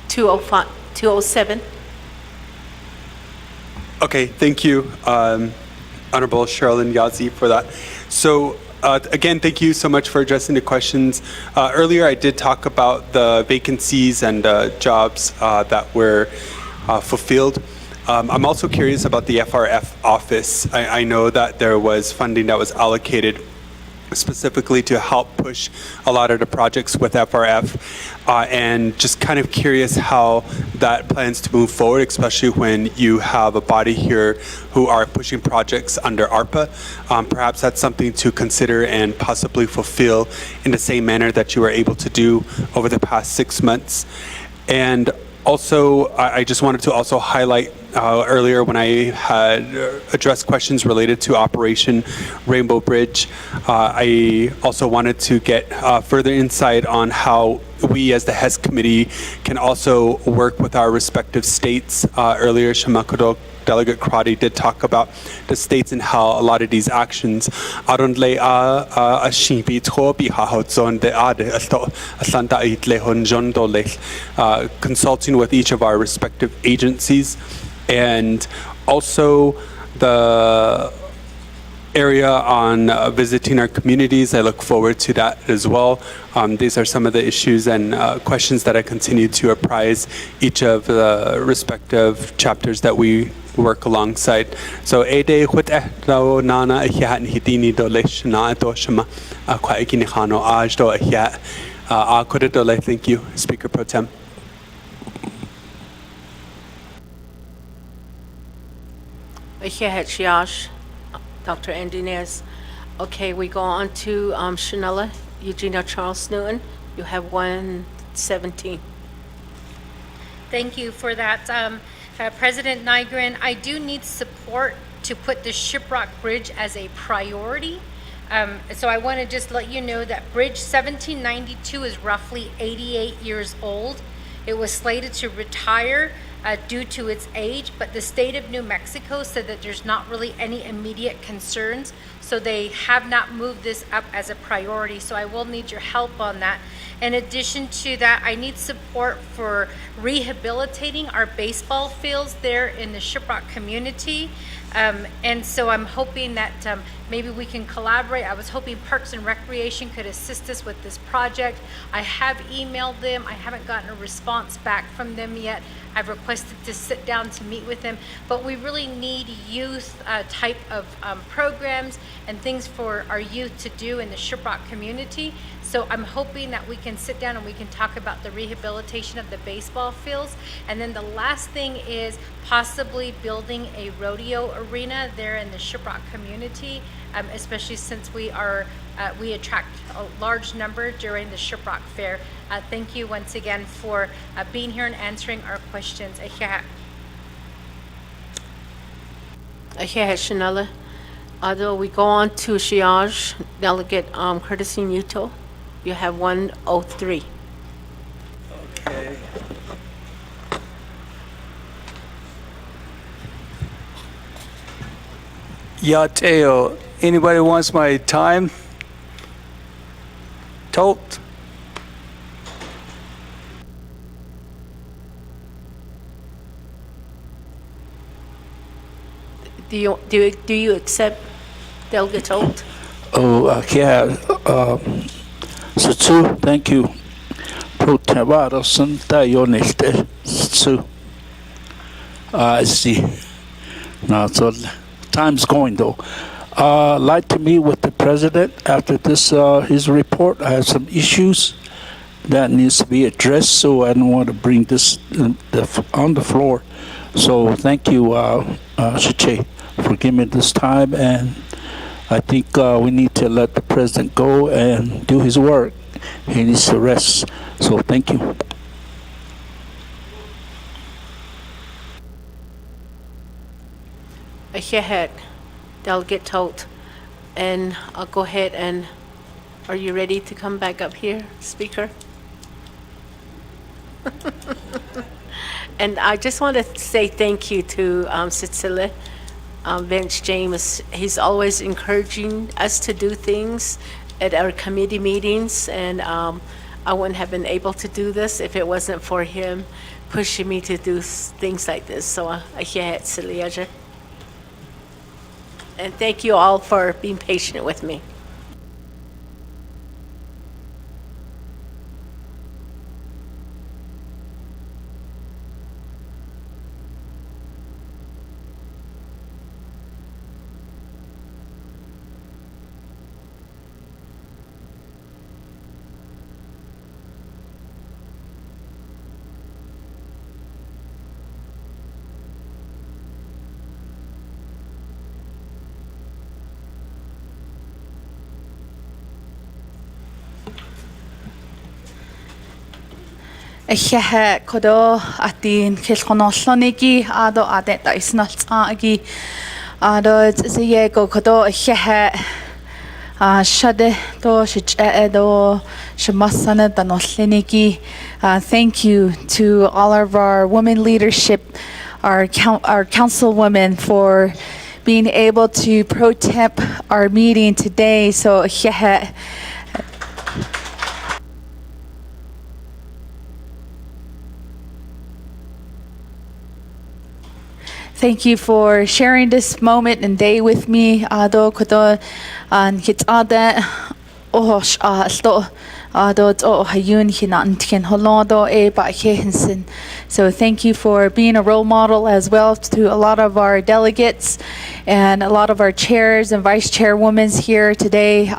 $207. Okay, thank you, Honorable Sherilyn Yazzie, for that. So, again, thank you so much for addressing the questions. Earlier, I did talk about the vacancies and jobs that were fulfilled. I'm also curious about the FRF office. I know that there was funding that was allocated specifically to help push a lot of the projects with FRF, and just kind of curious how that plans to move forward, especially when you have a body here who are pushing projects under ARPA. Perhaps that's something to consider and possibly fulfill in the same manner that you were able to do over the past 6 months. And also, I just wanted to also highlight earlier when I had addressed questions related to Operation Rainbow Bridge, I also wanted to get further insight on how we as the HES committee can also work with our respective states. Earlier, Shamakodok Delegate Crotty did talk about the states and how a lot of these actions consulting with each of our respective agencies, and also the area on visiting our communities. I look forward to that as well. These are some of the issues and questions that I continue to apprise each of the respective chapters that we work alongside. So ede khut lo nana hiat hitini do leshna do shama kwa ikini khano aj do hiat a khut do. Thank you, Speaker Pro Tem. Dr. Andinez. Okay, we go on to Shanella Eugenia Charles Newton. You have 117. Thank you for that, President Nygren. I do need support to put the Shiprock Bridge as a priority. So I want to just let you know that Bridge 1792 is roughly 88 years old. It was slated to retire due to its age, but the state of New Mexico said that there's not really any immediate concerns, so they have not moved this up as a priority. So I will need your help on that. In addition to that, I need support for rehabilitating our baseball fields there in the Shiprock community. And so I'm hoping that maybe we can collaborate. I was hoping Parks and Recreation could assist us with this project. I have emailed them. I haven't gotten a response back from them yet. I've requested to sit down to meet with them, but we really need youth type of programs and things for our youth to do in the Shiprock community. So I'm hoping that we can sit down and we can talk about the rehabilitation of the baseball fields. And then the last thing is possibly building a rodeo arena there in the Shiprock community, especially since we attract a large number during the Shiprock Fair. Thank you once again for being here and answering our questions. Shanella. Although we go on to Shiaj, Delegate Curtis Nuto. You have 103. Okay. Yateo, anybody wants my time? Tolt? Do you accept Delegate Holt? Oh, yeah. So, thank you. Pro Tavarosan Dayoniste. So, I see. Now, so time's going though. Like to meet with the president after this, his report. I have some issues that needs to be addressed, so I don't want to bring this on the floor. So, thank you, Shiche, for giving me this time, and I think we need to let the president go and do his work. He needs to rest. So thank you. Ahead, Delegate Tolt. And I'll go ahead and, are you ready to come back up here, Speaker? And I just want to say thank you to Cecilia. Bench James, he's always encouraging us to do things at our committee meetings, and I wouldn't have been able to do this if it wasn't for him pushing me to do things like this. So and thank you all for being patient with me. Ihe kodo atin kilkonollonigi ado adet isnaltsagi ado ziyego kodo ihe shade do shiche do shimasana danollinigi. Thank you to all of our women leadership, our councilwomen, for being able to pro-temp our meeting today. So ihe. Thank you for sharing this moment and day with me. Do kodo an hit ada osh sto do hayun hinan tiken holodo e ba hensin. So thank you for being a role model as well to a lot of our delegates and a lot of our chairs and vice chairwomen here today.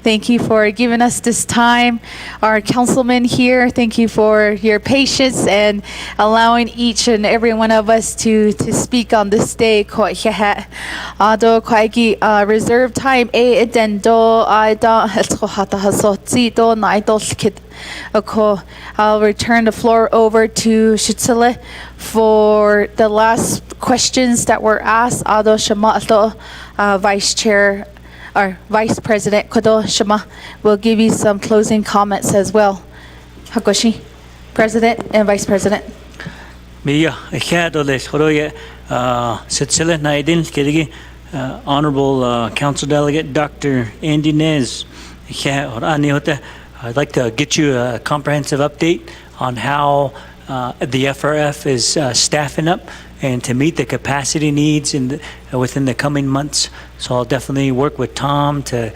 Thank you for giving us this time. Our councilman here, thank you for your patience and allowing each and every one of us to speak on this day. Reserve time I'll return the floor over to Shitsile for the last questions that were asked. Vice Chair or Vice President Kodo Shama will give you some closing comments as well. Hakoshi, President and Vice President. Mia, Shitsile Naidin Kirigi, Honorable Council Delegate Dr. Andy Nez. I'd like to get you a comprehensive update on how the FRF is staffing up and to meet the capacity needs within the coming months. So I'll definitely work with Tom to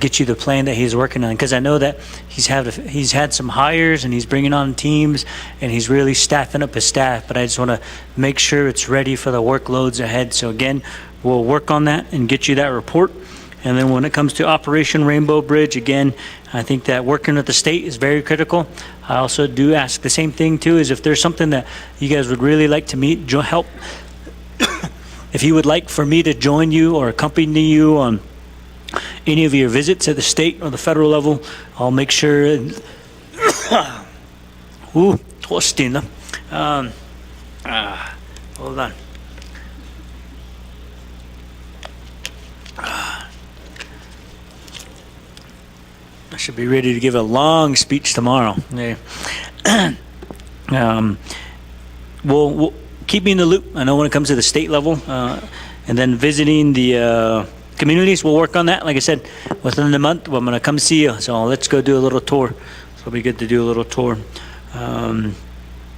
get you the plan that he's working on, because I know that he's had some hires and he's bringing on teams and he's really staffing up his staff, but I just want to make sure it's ready for the workloads ahead. So again, we'll work on that and get you that report. And then when it comes to Operation Rainbow Bridge, again, I think that working with the state is very critical. I also do ask the same thing too, is if there's something that you guys would really like to meet, help. If you would like for me to join you or accompany you on any of your visits at the state or the federal level, I'll make sure. Hold on. I should be ready to give a long speech tomorrow. Yeah. We'll keep me in the loop. I know when it comes to the state level, and then visiting the communities, we'll work on that. Like I said, within the month, I'm going to come see you. So let's go do a little tour. So it'll be good to do a little tour.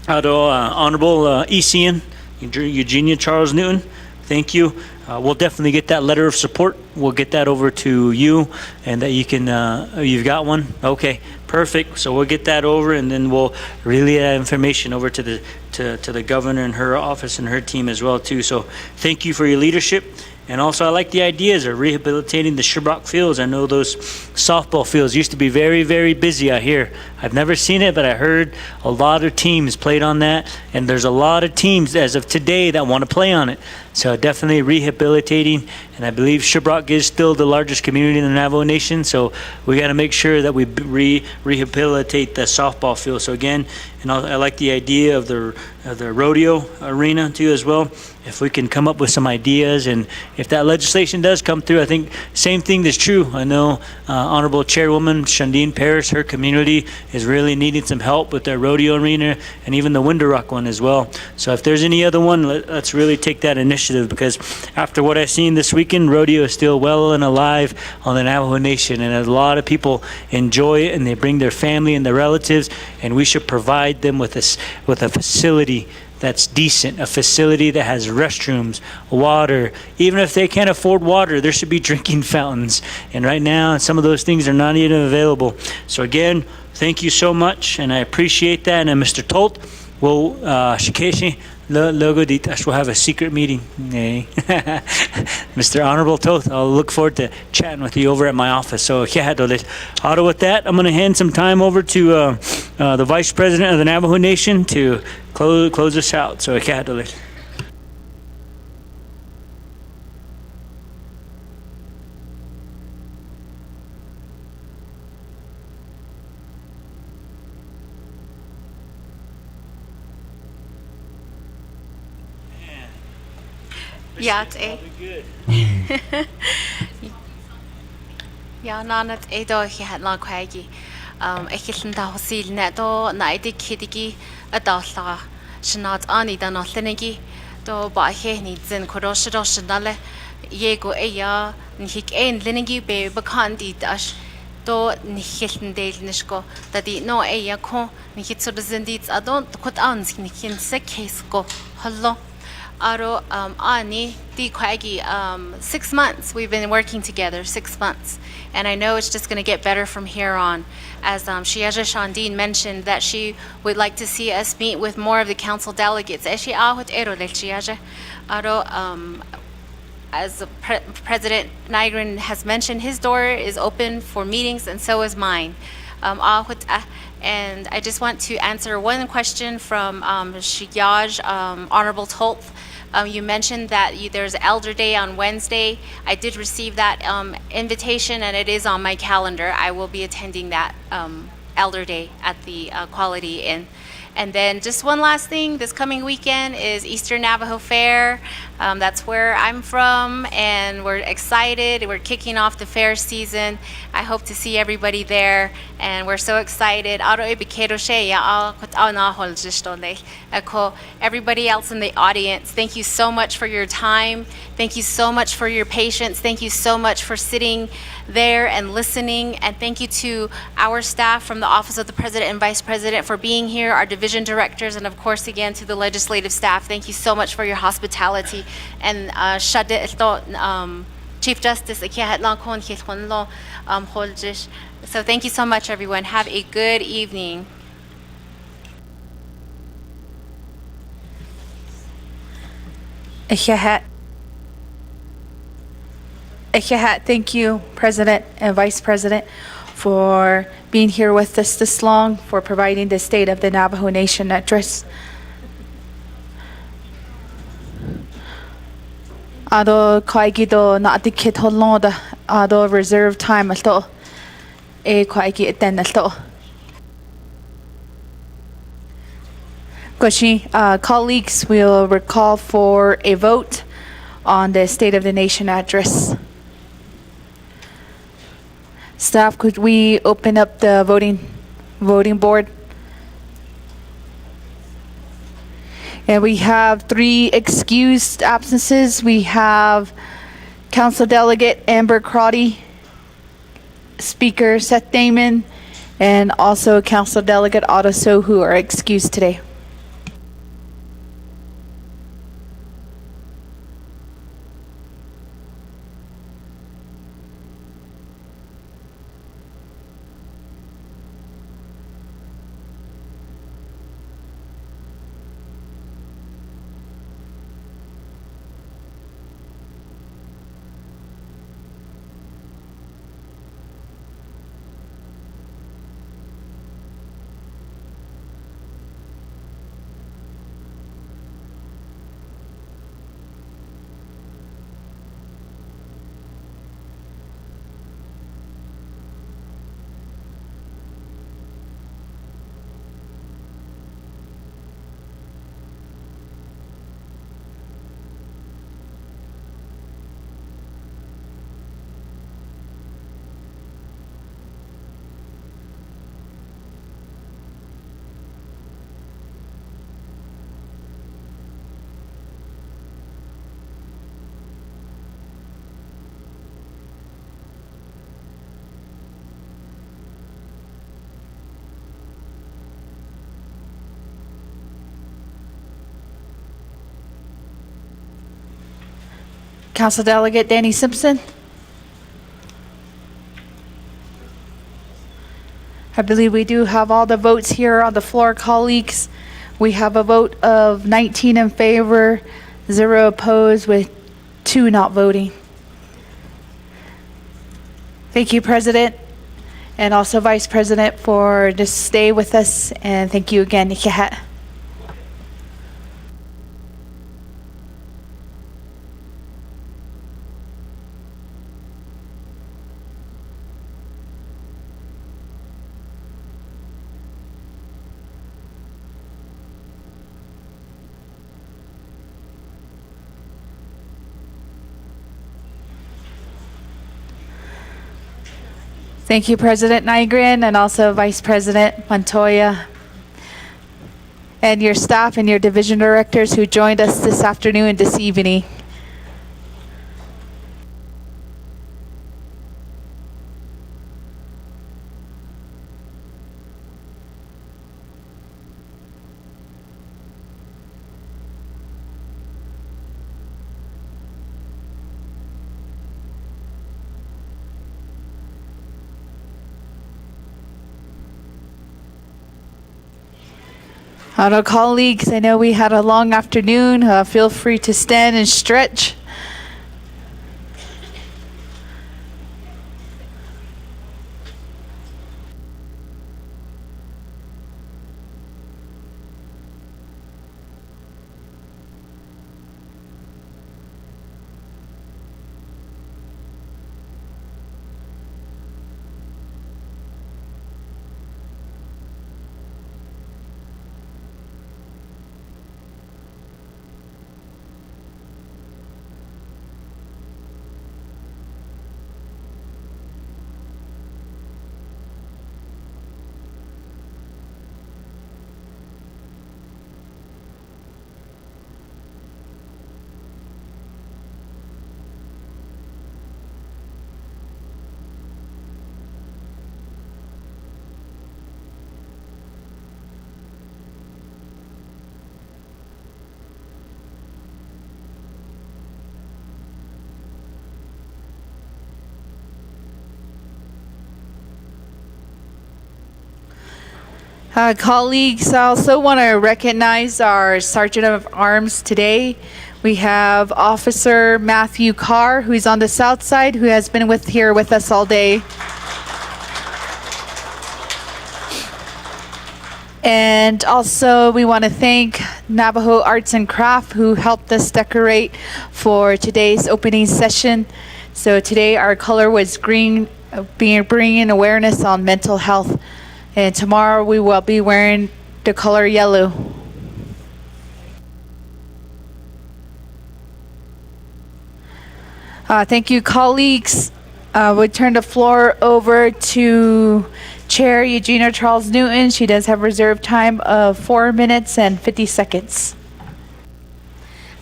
Honorable ECN, Eugenia Charles Newton, thank you. We'll definitely get that letter of support. We'll get that over to you, and that you can, you've got one? Okay, perfect. So we'll get that over, and then we'll relay that information over to the governor and her office and her team as well too. So thank you for your leadership. And also, I like the ideas of rehabilitating the Shiprock fields. I know those softball fields used to be very, very busy out here. I've never seen it, but I heard a lot of teams played on that. And there's a lot of teams as of today that want to play on it. So definitely rehabilitating. And I believe Shiprock is still the largest community in the Navajo Nation. So we got to make sure that we rehabilitate the softball field. So again, and I like the idea of the rodeo arena too as well. If we can come up with some ideas, and if that legislation does come through, I think same thing is true. I know Honorable Chairwoman Shandine Parrish, her community is really needing some help with their rodeo arena and even the Window Rock one as well. So if there's any other one, let's really take that initiative, because after what I've seen this weekend, rodeo is still well and alive on the Navajo Nation, and a lot of people enjoy it and they bring their family and their relatives, and we should provide them with a facility that's decent, a facility that has restrooms, water. Even if they can't afford water, there should be drinking fountains. And right now, some of those things are not even available. So again, thank you so much, and I appreciate that. And Mr. Tolt, will Shikeshi logo ditash will have a secret meeting. Mr. Honorable Toth, I'll look forward to chatting with you over at my office. So with that, I'm going to hand some time over to the Vice President of the Navajo Nation to close us out. So Yat e. Ja, nanat e do hi hat la kwagi. Ekiln da hosil na do na ide kidigi adalla. Shnat ani da no thenegi do ba he ni zen korosh do shnale yego e ya ni hik en lenegi be bakandi dash do ni hiln del nishko da di no e ya ko ni hit so zendits adon kot ans ni kin se case go hello. Aro ani di kwagi 6 months we've been working together, 6 months, and I know it's just going to get better from here on. As Shiaja Shandin mentioned that she would like to see us meet with more of the council delegates. Eshi ahut ero le Shiaja. Aro as President Nygren has mentioned, his door is open for meetings, and so is mine. And I just want to answer one question from Shiyaj, Honorable Tolth. You mentioned that there's Elder Day on Wednesday. I did receive that invitation, and it is on my calendar. I will be attending that Elder Day at the Quality Inn. And then just one last thing, this coming weekend is Eastern Navajo Fair. That's where I'm from, and we're excited. We're kicking off the fair season. I hope to see everybody there, and we're so excited. Everybody else in the audience, thank you so much for your time. Thank you so much for your patience. Thank you so much for sitting there and listening. And thank you to our staff from the Office of the President and Vice President for being here, our division directors, and of course again to the legislative staff. Thank you so much for your hospitality. And Chief Justice, so thank you so much, everyone. Have a good evening. Thank you, President and Vice President, for being here with us this long, for providing the State of the Navajo Nation address. Ado kaigi do na atikit holong da ado reserve time alto e kaigi eten alto. Colleagues will recall for a vote on the State of the Nation address. Staff, could we open up the voting board? And we have 3 excused absences. We have Council Delegate Amber Crotty, Speaker Seth Damon, and also Council Delegate Otto So, who are excused today. Council Delegate Danny Simpson. I believe we do have all the votes here on the floor, colleagues. We have a vote of 19 in favor, 0 opposed, with 2 not voting. Thank you, President, and also Vice President, for just stay with us, and thank you again, Nikihat. Thank you, President Nygren, and also Vice President Montoya, and your staff and your division directors who joined us this afternoon and this evening. Our colleagues, I know we had a long afternoon. Feel free to stand and stretch. Colleagues, I also want to recognize our Sergeant of Arms today. We have Officer Matthew Carr, who's on the south side, who has been here with us all day. And also, we want to thank Navajo Arts and Craft, who helped us decorate for today's opening session. So today, our color was green, bringing awareness on mental health. And tomorrow we will be wearing the color yellow. Thank you, colleagues. We turn the floor over to Chair Eugenia Charles Newton. She does have reserved time of 4 minutes and 50 seconds.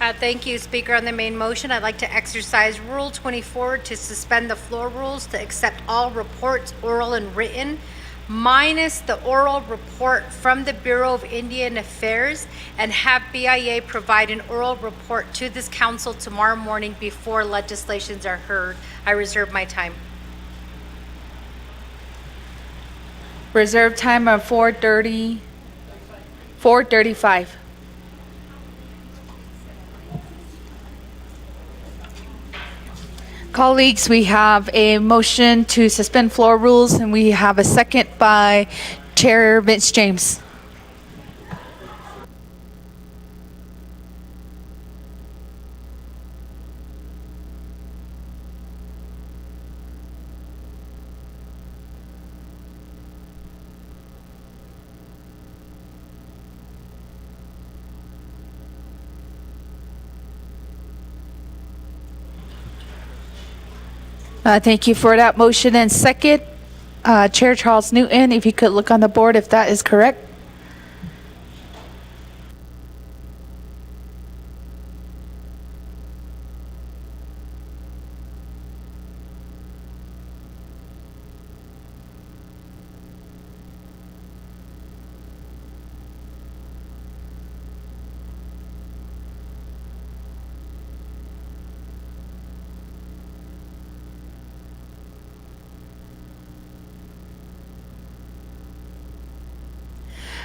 Thank you, Speaker. On the main motion, I'd like to exercise Rule 24 to suspend the floor rules to accept all reports, oral and written, minus the oral report from the Bureau of Indian Affairs, and have BIA provide an oral report to this council tomorrow morning before legislations are heard. I reserve my time. Reserve time of 4:35. Colleagues, we have a motion to suspend floor rules, and we have a second by Chair Vince James. Thank you for that motion and second. Chair Charles Newton, if you could look on the board if that is correct.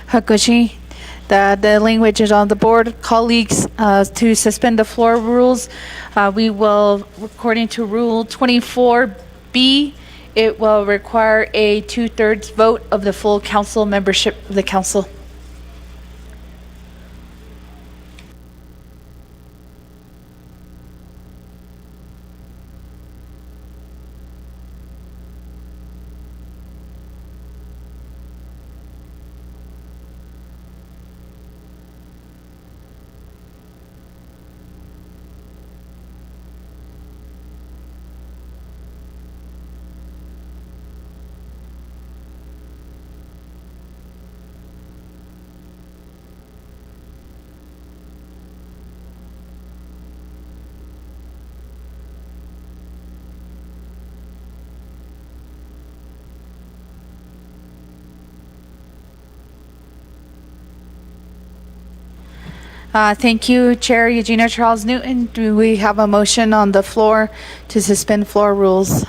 Hakushi, the language is on the board. Colleagues, to suspend the floor rules, we will, according to Rule 24B, it will require a 2/3 vote of the full council membership of the council. Thank you, Chair Eugenia Charles Newton. Do we have a motion on the floor to suspend floor rules?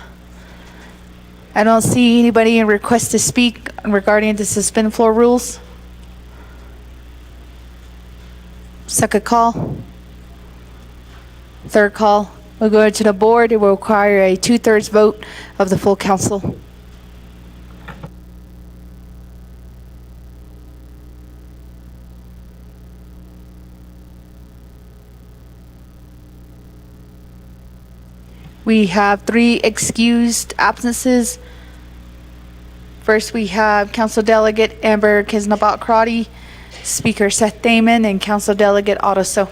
I don't see anybody in request to speak regarding the suspend floor rules. Second call. Third call. We'll go to the board. It will require a 2/3 vote of the full council. We have 3 excused absences. First, we have Council Delegate Amber Kisnabat-Crotty, Speaker Seth Damon, and Council Delegate Otto So.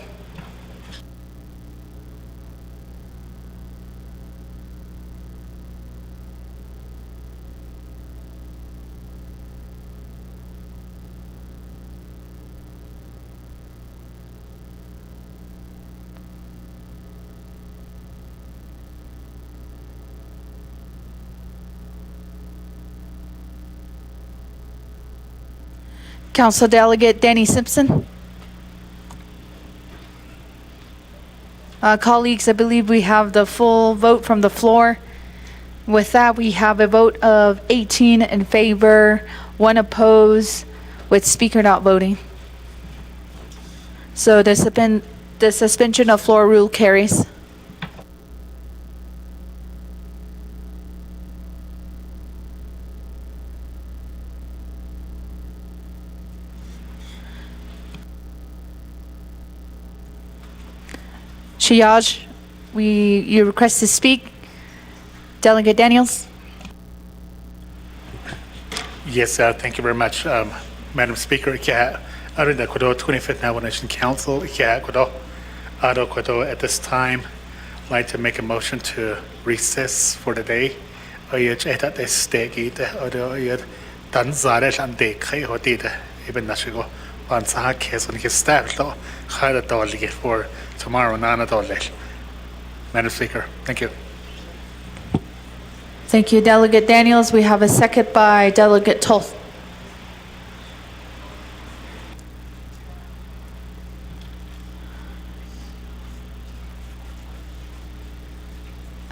Council Delegate Danny Simpson. Colleagues, I believe we have the full vote from the floor. With that, we have a vote of 18 in favor, 1 opposed, with Speaker not voting. So the suspension of floor rule carries. Shayaj, you request to speak. Delegate Daniels. Yes, thank you very much, Madam Speaker. Under the 25th Navajo Nation Council, at this time, I'd like to make a motion to recess for the day. For tomorrow, Madam Speaker, thank you. Thank you, Delegate Daniels. We have a second by Delegate Toth.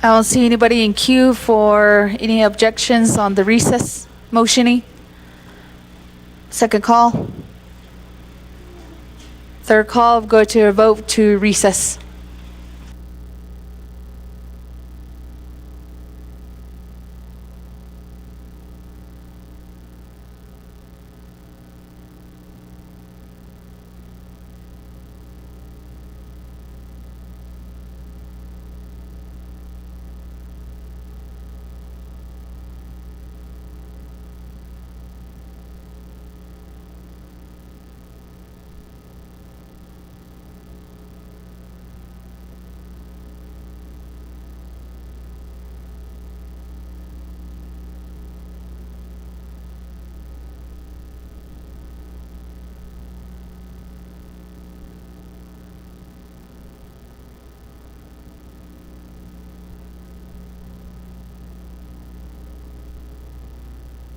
I don't see anybody in queue for any objections on the recess motioning. Second call. Third call, go to a vote to recess.